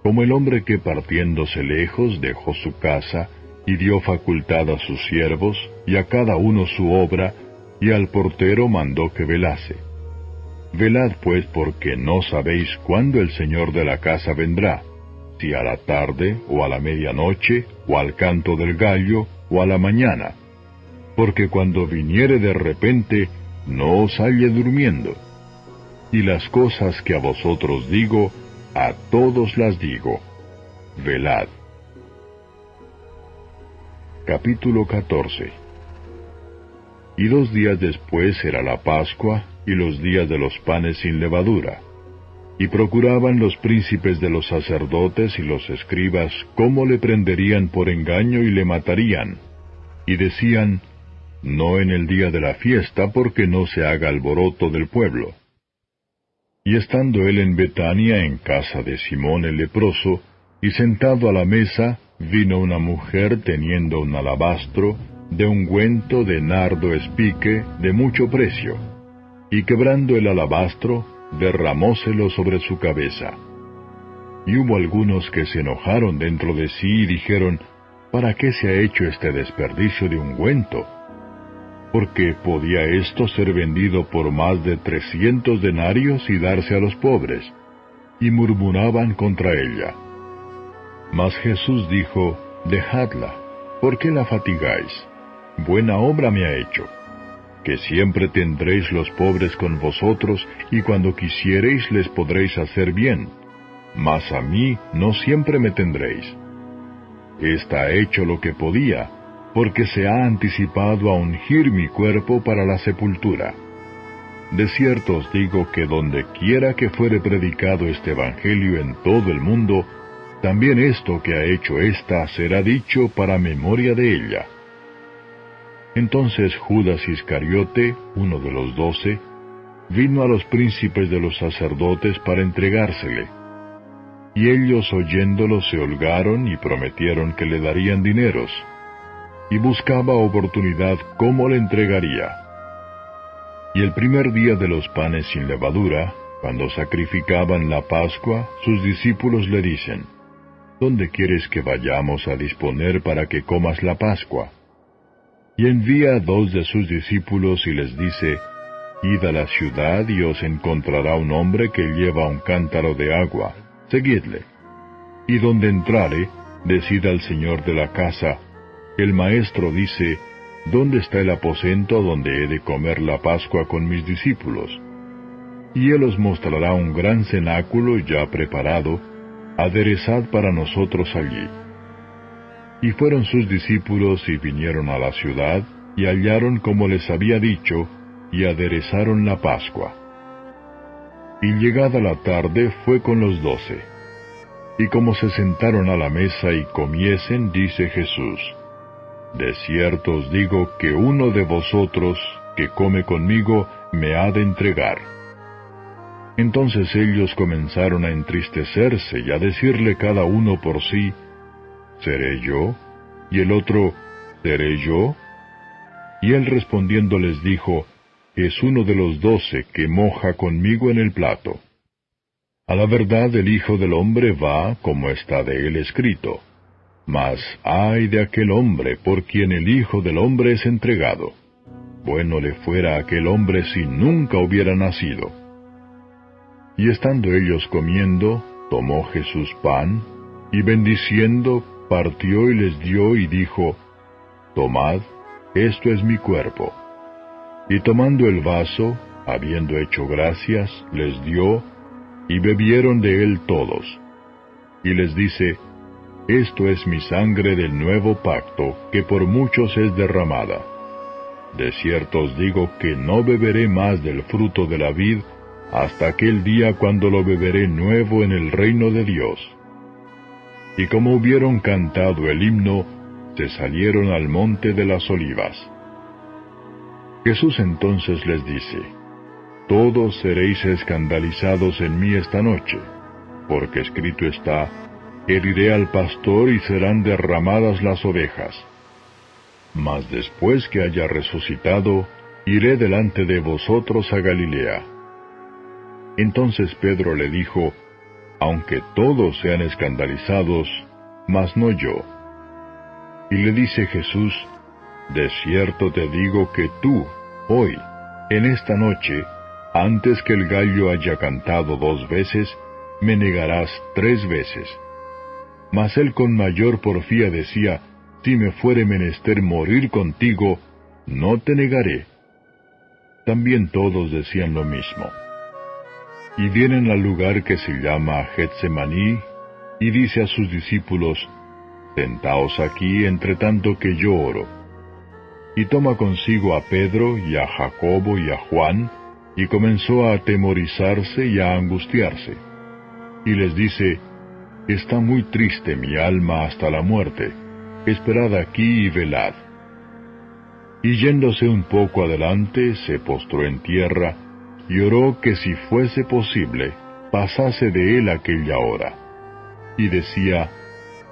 Como el hombre que partiéndose lejos dejó su casa, y dio facultad a sus siervos, y a cada uno su obra, y al portero mandó que velase. Velad pues porque no sabéis cuándo el Señor de la casa vendrá, si a la tarde, o a la medianoche, o al canto del gallo, o a la mañana. Porque cuando viniere de repente, no os halle durmiendo. Y las cosas que a vosotros digo, a todos las digo. Velad. Capítulo 14. Y 2 días después era la Pascua, y los días de los panes sin levadura. Y procuraban los príncipes de los sacerdotes y los escribas cómo le prenderían por engaño y le matarían. Y decían, no en el día de la fiesta, porque no se haga alboroto del pueblo. Y estando él en Betania, en casa de Simón el leproso, y sentado a la mesa, vino una mujer teniendo un alabastro, de ungüento de nardo espique, de mucho precio, y quebrando el alabastro, derramóselo sobre su cabeza. Y hubo algunos que se enojaron dentro de sí y dijeron, ¿para qué se ha hecho este desperdicio de ungüento? Porque podía esto ser vendido por más de 300 denarios y darse a los pobres. Y murmuraban contra ella. Mas Jesús dijo, dejadla, ¿por qué la fatigáis? Buena obra me ha hecho. Que siempre tendréis los pobres con vosotros, y cuando quisiereis les podréis hacer bien. Mas a mí no siempre me tendréis. Esta ha hecho lo que podía, porque se ha anticipado a ungir mi cuerpo para la sepultura. De cierto os digo que donde quiera que fuere predicado este Evangelio en todo el mundo, también esto que ha hecho ésta será dicho para memoria de ella. Entonces Judas Iscariote, uno de los 12, vino a los príncipes de los sacerdotes para entregársele. Y ellos oyéndolo se holgaron y prometieron que le darían dineros, y buscaba oportunidad cómo le entregaría. Y el primer día de los panes sin levadura, cuando sacrificaban la Pascua, sus discípulos le dicen: ¿Dónde quieres que vayamos a disponer para que comas la Pascua? Y envía a 2 de sus discípulos y les dice: Id a la ciudad y os encontrará un hombre que lleva un cántaro de agua, seguidle. Y donde entrare, decid al señor de la casa: El maestro dice: ¿Dónde está el aposento donde he de comer la Pascua con mis discípulos? Y él os mostrará un gran cenáculo ya preparado, aderezad para nosotros allí. Y fueron sus discípulos y vinieron a la ciudad, y hallaron como les había dicho, y aderezaron la Pascua. Y llegada la tarde fue con los 12. Y como se sentaron a la mesa y comiesen, dice Jesús: De cierto os digo que uno de vosotros, que come conmigo, me ha de entregar. Entonces ellos comenzaron a entristecerse y a decirle cada uno por sí: ¿Seré yo? Y el otro: ¿Seré yo? Y él respondiendo les dijo: Es uno de los 12 que moja conmigo en el plato. A la verdad el Hijo del Hombre va como está de él escrito. Mas ay de aquel hombre por quien el Hijo del Hombre es entregado. Bueno le fuera a aquel hombre si nunca hubiera nacido. Y estando ellos comiendo, tomó Jesús pan, y bendiciendo, partió y les dio y dijo: Tomad, esto es mi cuerpo. Y tomando el vaso, habiendo hecho gracias, les dio, y bebieron de él todos. Y les dice: Esto es mi sangre del nuevo pacto, que por muchos es derramada. De cierto os digo que no beberé más del fruto de la vid, hasta aquel día cuando lo beberé nuevo en el reino de Dios. Y como hubieron cantado el himno, se salieron al monte de las olivas. Jesús entonces les dice: Todos seréis escandalizados en mí esta noche, porque escrito está: Heriré al pastor y serán derramadas las ovejas. Mas después que haya resucitado, iré delante de vosotros a Galilea. Entonces Pedro le dijo: Aunque todos sean escandalizados, mas no yo. Y le dice Jesús: De cierto te digo que tú, hoy, en esta noche, antes que el gallo haya cantado 2 veces, me negarás 3 veces. Mas él con mayor porfía decía: Si me fuere menester morir contigo, no te negaré. También todos decían lo mismo. Y vienen al lugar que se llama Getsemaní, y dice a sus discípulos: Sentaos aquí entre tanto que yo oro. Y toma consigo a Pedro y a Jacobo y a Juan, y comenzó a atemorizarse y a angustiarse. Y les dice: Está muy triste mi alma hasta la muerte, esperad aquí y velad. Y yéndose un poco adelante, se postró en tierra, y oró que si fuese posible, pasase de él aquella hora. Y decía: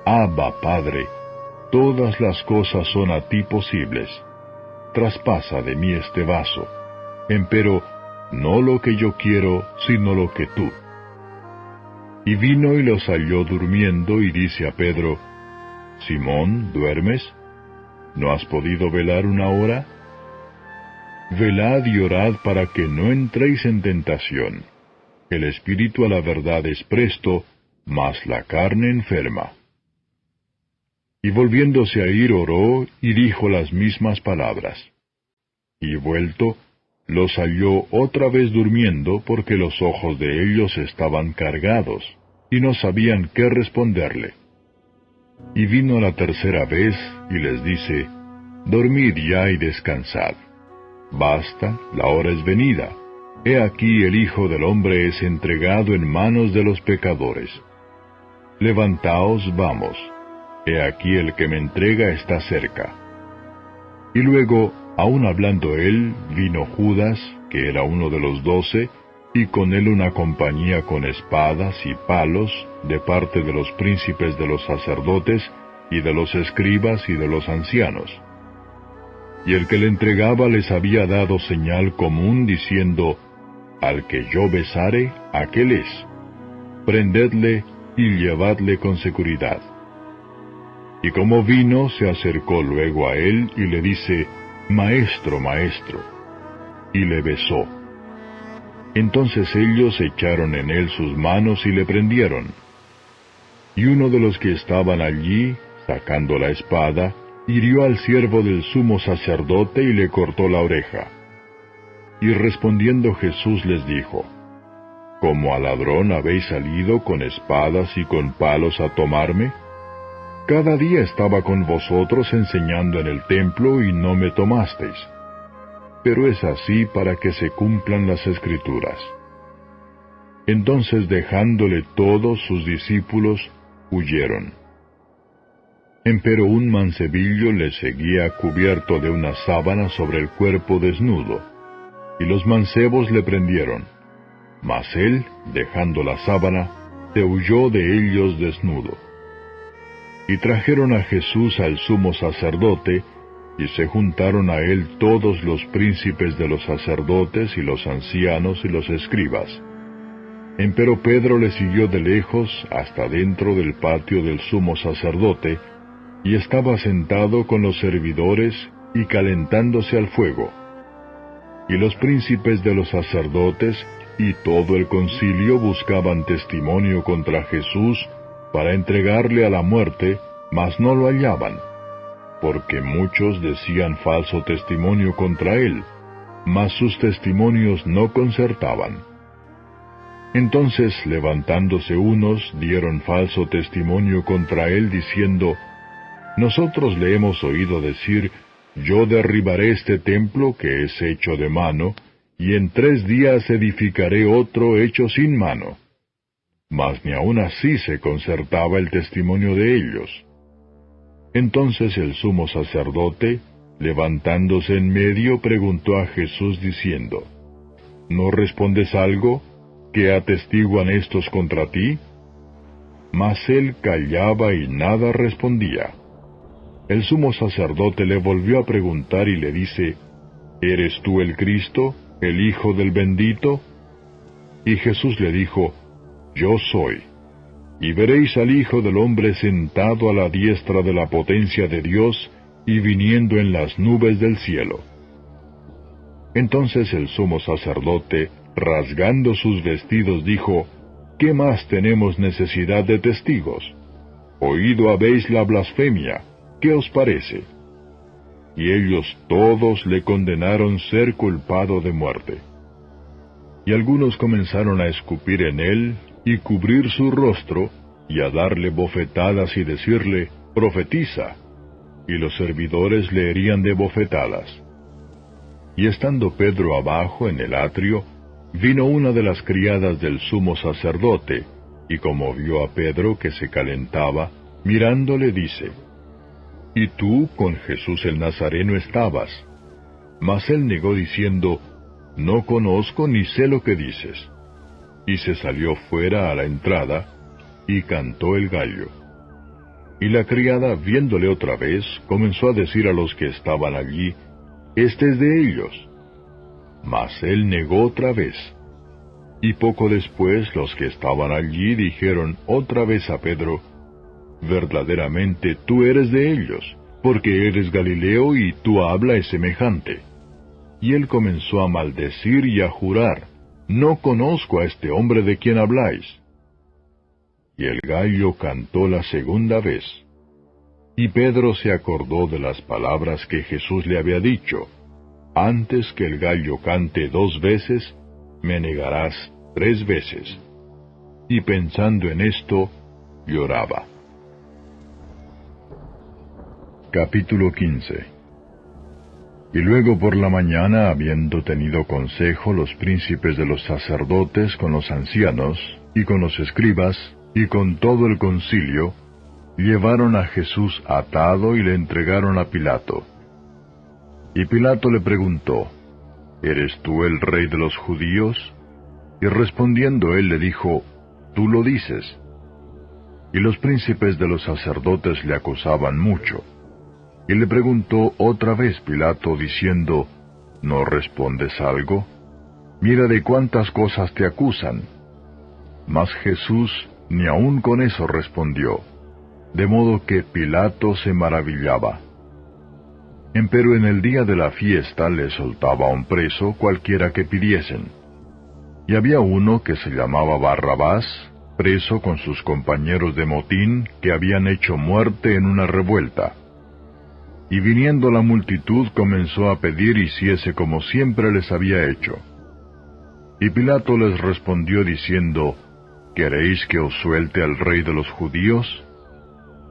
Abba, Padre, todas las cosas son a ti posibles. Traspasa de mí este vaso, empero no lo que yo quiero, sino lo que tú. Y vino y los halló durmiendo, y dice a Pedro: Simón, ¿duermes? ¿No has podido velar 1 hora? Velad y orad para que no entréis en tentación. El espíritu a la verdad es presto, mas la carne enferma. Y volviéndose a ir oró, y dijo las mismas palabras. Y vuelto, los halló otra vez durmiendo, porque los ojos de ellos estaban cargados, y no sabían qué responderle. Y vino la tercera vez, y les dice: Dormid ya y descansad. Basta, la hora es venida. He aquí el Hijo del Hombre es entregado en manos de los pecadores. Levantaos, vamos. He aquí el que me entrega está cerca. Y luego, aun hablando él, vino Judas, que era uno de los 12, y con él una compañía con espadas y palos, de parte de los príncipes de los sacerdotes, y de los escribas y de los ancianos. Y el que le entregaba les había dado señal común, diciendo, Al que yo besare, aquel es. Prendedle y llevadle con seguridad. Y como vino, se acercó luego a él y le dice, Maestro, maestro. Y le besó. Entonces ellos echaron en él sus manos y le prendieron. Y uno de los que estaban allí, sacando la espada, hirió al siervo del sumo sacerdote y le cortó la oreja. Y respondiendo Jesús les dijo, ¿Como a ladrón habéis salido con espadas y con palos a tomarme? Cada día estaba con vosotros enseñando en el templo y no me tomasteis. Pero es así para que se cumplan las Escrituras. Entonces dejándole todos sus discípulos, huyeron. Empero un mancebillo le seguía cubierto de una sábana sobre el cuerpo desnudo, y los mancebos le prendieron. Mas él, dejando la sábana, se huyó de ellos desnudo. Y trajeron a Jesús al sumo sacerdote, y se juntaron a él todos los príncipes de los sacerdotes y los ancianos y los escribas. Empero Pedro le siguió de lejos hasta dentro del patio del sumo sacerdote, y estaba sentado con los servidores y calentándose al fuego. Y los príncipes de los sacerdotes y todo el concilio buscaban testimonio contra Jesús para entregarle a la muerte, mas no lo hallaban, porque muchos decían falso testimonio contra él, mas sus testimonios no concertaban. Entonces, levantándose unos, dieron falso testimonio contra él, diciendo, Nosotros le hemos oído decir, Yo derribaré este templo que es hecho de mano, y en 3 días edificaré otro hecho sin mano. Mas ni aun así se concertaba el testimonio de ellos. Entonces el sumo sacerdote, levantándose en medio, preguntó a Jesús diciendo, ¿No respondes algo? ¿Qué atestiguan estos contra ti? Mas él callaba y nada respondía. El sumo sacerdote le volvió a preguntar y le dice, ¿Eres tú el Cristo, el Hijo del Bendito? Y Jesús le dijo, Yo soy. Y veréis al Hijo del Hombre sentado a la diestra de la potencia de Dios, y viniendo en las nubes del cielo. Entonces el sumo sacerdote, rasgando sus vestidos, dijo, ¿Qué más tenemos necesidad de testigos? Oído habéis la blasfemia. ¿Qué os parece? Y ellos todos le condenaron ser culpado de muerte. Y algunos comenzaron a escupir en él, y cubrir su rostro, y a darle bofetadas y decirle, profetiza. Y los servidores le herían de bofetadas. Y estando Pedro abajo en el atrio, vino una de las criadas del sumo sacerdote, y como vio a Pedro que se calentaba, mirándole dice, «¿Y tú con Jesús el Nazareno estabas?» Mas él negó diciendo, «No conozco ni sé lo que dices». Y se salió fuera a la entrada, y cantó el gallo. Y la criada, viéndole otra vez, comenzó a decir a los que estaban allí, «Este es de ellos». Mas él negó otra vez. Y poco después los que estaban allí dijeron otra vez a Pedro, «Verdaderamente tú eres de ellos, porque eres Galileo y tu habla es semejante». Y él comenzó a maldecir y a jurar, «No conozco a este hombre de quien habláis». Y el gallo cantó la segunda vez. Y Pedro se acordó de las palabras que Jesús le había dicho, «Antes que el gallo cante 2 veces, me negarás 3 veces». Y pensando en esto, lloraba. Capítulo 15. Y luego por la mañana, habiendo tenido consejo los príncipes de los sacerdotes con los ancianos, y con los escribas, y con todo el concilio, llevaron a Jesús atado y le entregaron a Pilato. Y Pilato le preguntó, ¿Eres tú el rey de los judíos? Y respondiendo él le dijo, Tú lo dices. Y los príncipes de los sacerdotes le acusaban mucho. Y le preguntó otra vez Pilato, diciendo, ¿No respondes algo? Mira de cuántas cosas te acusan. Mas Jesús ni aun con eso respondió, de modo que Pilato se maravillaba. Empero en el día de la fiesta le soltaba a un preso cualquiera que pidiesen. Y había uno que se llamaba Barrabás, preso con sus compañeros de motín que habían hecho muerte en una revuelta. Y viniendo la multitud comenzó a pedir hiciese como siempre les había hecho. Y Pilato les respondió diciendo, ¿Queréis que os suelte al rey de los judíos?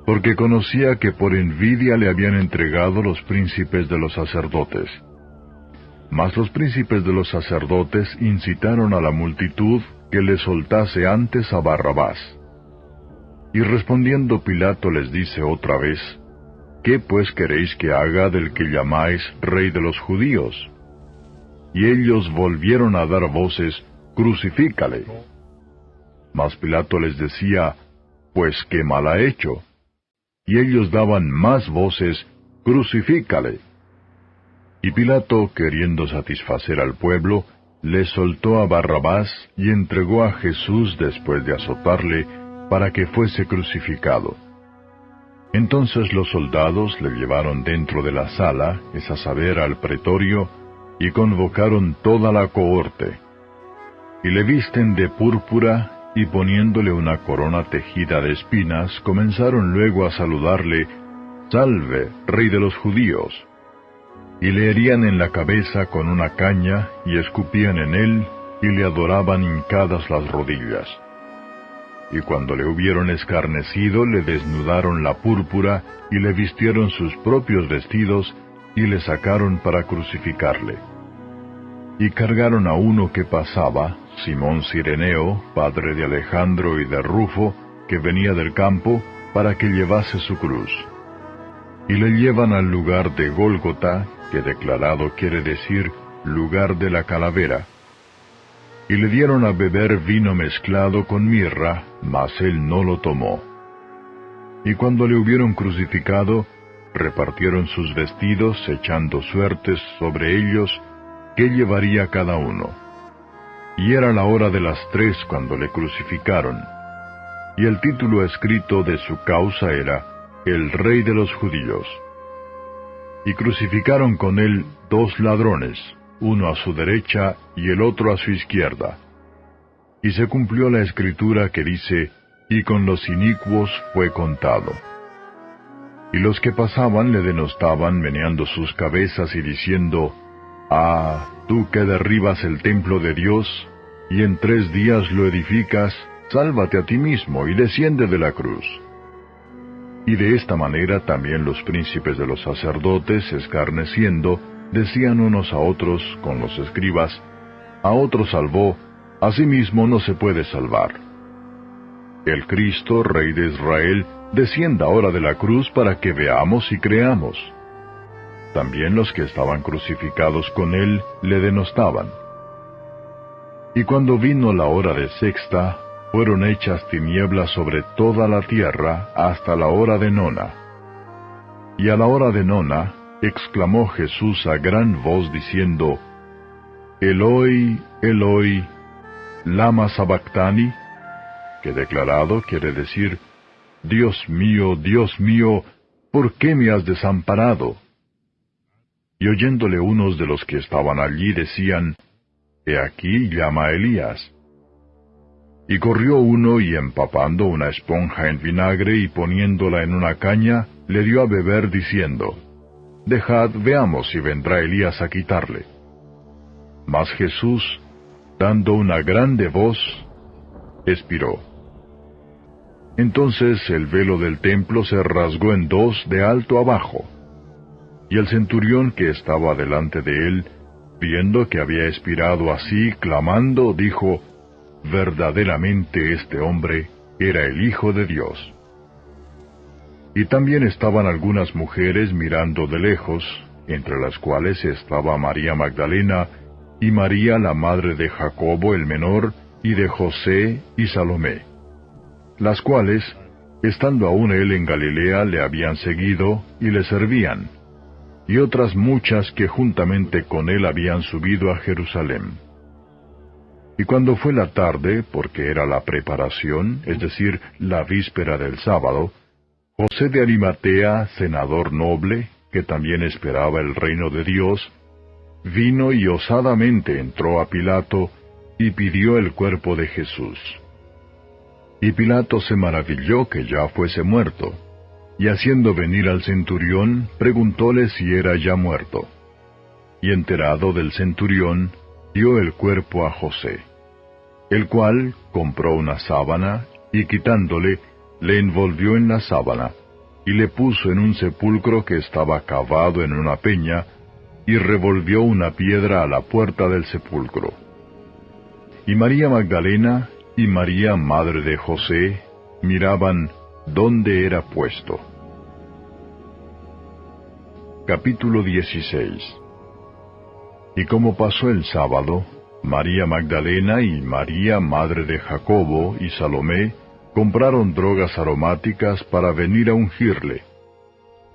Porque conocía que por envidia le habían entregado los príncipes de los sacerdotes. Mas los príncipes de los sacerdotes incitaron a la multitud que le soltase antes a Barrabás. Y respondiendo Pilato les dice otra vez, ¿Qué pues queréis que haga del que llamáis rey de los judíos? Y ellos volvieron a dar voces, Crucifícale. Mas Pilato les decía, Pues qué mal ha hecho. Y ellos daban más voces, Crucifícale. Y Pilato, queriendo satisfacer al pueblo, le soltó a Barrabás y entregó a Jesús después de azotarle, para que fuese crucificado. Entonces los soldados le llevaron dentro de la sala, es a saber, al pretorio, y convocaron toda la cohorte. Y le visten de púrpura, y poniéndole una corona tejida de espinas, comenzaron luego a saludarle, «Salve, Rey de los judíos». Y le herían en la cabeza con una caña, y escupían en él, y le adoraban hincadas las rodillas. Y cuando le hubieron escarnecido, le desnudaron la púrpura, y le vistieron sus propios vestidos, y le sacaron para crucificarle. Y cargaron a uno que pasaba, Simón Cireneo, padre de Alejandro y de Rufo, que venía del campo, para que llevase su cruz. Y le llevan al lugar de Gólgota, que declarado quiere decir lugar de la calavera. Y le dieron a beber vino mezclado con mirra, mas él no lo tomó. Y cuando le hubieron crucificado, repartieron sus vestidos, echando suertes sobre ellos, qué llevaría cada uno. Y era la hora de las 3 cuando le crucificaron. Y el título escrito de su causa era, El Rey de los Judíos. Y crucificaron con él 2 ladrones, uno a su derecha y el otro a su izquierda. Y se cumplió la escritura que dice, y con los inicuos fue contado. Y los que pasaban le denostaban meneando sus cabezas y diciendo, Ah, tú que derribas el templo de Dios, y en 3 días lo edificas, sálvate a ti mismo y desciende de la cruz. Y de esta manera también los príncipes de los sacerdotes, escarneciendo, decían unos a otros, con los escribas, a otro salvó, a sí mismo no se puede salvar. El Cristo, Rey de Israel, descienda ahora de la cruz para que veamos y creamos. También los que estaban crucificados con él le denostaban. Y cuando vino la hora de sexta, fueron hechas tinieblas sobre toda la tierra hasta la hora de nona. Y a la hora de nona, exclamó Jesús a gran voz diciendo, Eloi, Eloi, lama sabactani, que declarado quiere decir, Dios mío, ¿por qué me has desamparado? Y oyéndole unos de los que estaban allí decían, He aquí llama a Elías. Y corrió uno y empapando una esponja en vinagre y poniéndola en una caña, le dio a beber diciendo, Dejad, veamos si vendrá Elías a quitarle. Mas Jesús, dando una grande voz, expiró. Entonces el velo del templo se rasgó en 2 de alto abajo. Y el centurión que estaba delante de él, viendo que había expirado así, clamando, dijo, verdaderamente este hombre era el Hijo de Dios. Y también estaban algunas mujeres mirando de lejos, entre las cuales estaba María Magdalena, y María la madre de Jacobo el menor, y de José y Salomé, las cuales, estando aún él en Galilea, le habían seguido y le servían, y otras muchas que juntamente con él habían subido a Jerusalén. Y cuando fue la tarde, porque era la preparación, es decir, la víspera del sábado, José de Arimatea, senador noble, que también esperaba el reino de Dios, vino y osadamente entró a Pilato, y pidió el cuerpo de Jesús. Y Pilato se maravilló que ya fuese muerto, y haciendo venir al centurión, preguntóle si era ya muerto. Y enterado del centurión, dio el cuerpo a José, el cual compró una sábana, y quitándole, le envolvió en la sábana, y le puso en un sepulcro que estaba cavado en una peña, y revolvió una piedra a la puerta del sepulcro. Y María Magdalena y María madre de José miraban dónde era puesto. Capítulo 16. Y como pasó el sábado, María Magdalena y María madre de Jacobo y Salomé compraron drogas aromáticas para venir a ungirle.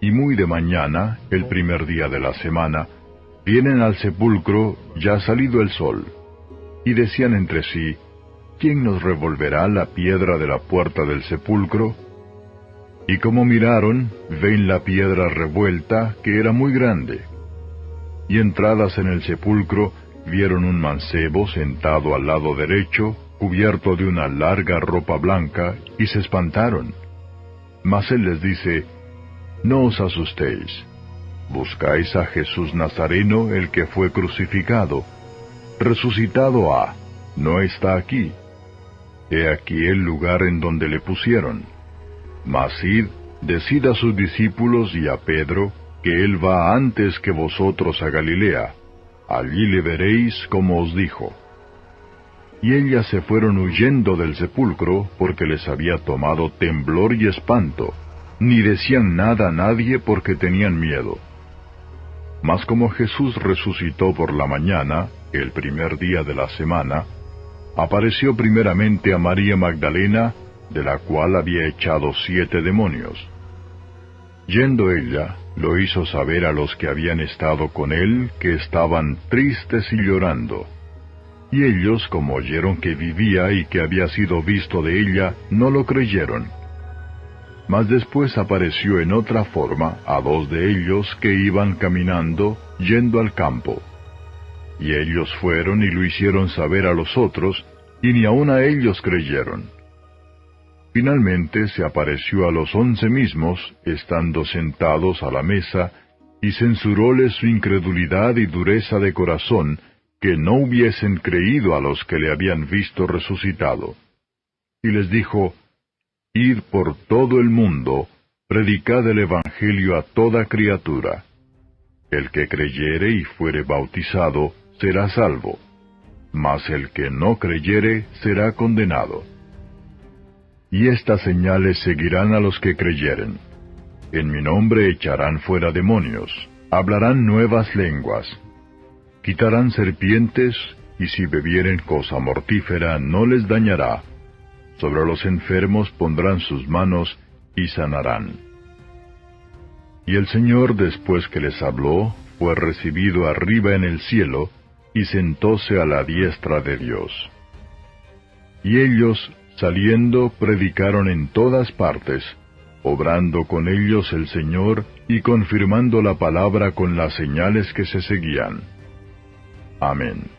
Y muy de mañana, el primer día de la semana, vienen al sepulcro ya salido el sol, y decían entre sí, ¿quién nos revolverá la piedra de la puerta del sepulcro? Y como miraron, ven la piedra revuelta, que era muy grande. Y entradas en el sepulcro, vieron un mancebo sentado al lado derecho, cubierto de una larga ropa blanca, y se espantaron. Mas él les dice, no os asustéis. Buscáis a Jesús Nazareno, el que fue crucificado. Resucitado ha, no está aquí. He aquí el lugar en donde le pusieron. Mas id, decid a sus discípulos y a Pedro, que él va antes que vosotros a Galilea. Allí le veréis como os dijo. Y ellas se fueron huyendo del sepulcro, porque les había tomado temblor y espanto, ni decían nada a nadie porque tenían miedo. Mas como Jesús resucitó por la mañana, el primer día de la semana, apareció primeramente a María Magdalena, de la cual había echado 7 demonios. Yendo ella, lo hizo saber a los que habían estado con él, que estaban tristes y llorando. Y ellos, como oyeron que vivía y que había sido visto de ella, no lo creyeron. Mas después apareció en otra forma a 2 de ellos que iban caminando, yendo al campo. Y ellos fueron y lo hicieron saber a los otros, y ni aun a ellos creyeron. Finalmente se apareció a los 11 mismos, estando sentados a la mesa, y censuróles su incredulidad y dureza de corazón, que no hubiesen creído a los que le habían visto resucitado. Y les dijo, id por todo el mundo, predicad el Evangelio a toda criatura. El que creyere y fuere bautizado, será salvo, mas el que no creyere será condenado. Y estas señales seguirán a los que creyeren. En mi nombre echarán fuera demonios, hablarán nuevas lenguas, quitarán serpientes, y si bebieren cosa mortífera no les dañará. Sobre los enfermos pondrán sus manos y sanarán. Y el Señor, después que les habló, fue recibido arriba en el cielo, y sentóse a la diestra de Dios. Y ellos, saliendo, predicaron en todas partes, obrando con ellos el Señor, y confirmando la palabra con las señales que se seguían. Amén.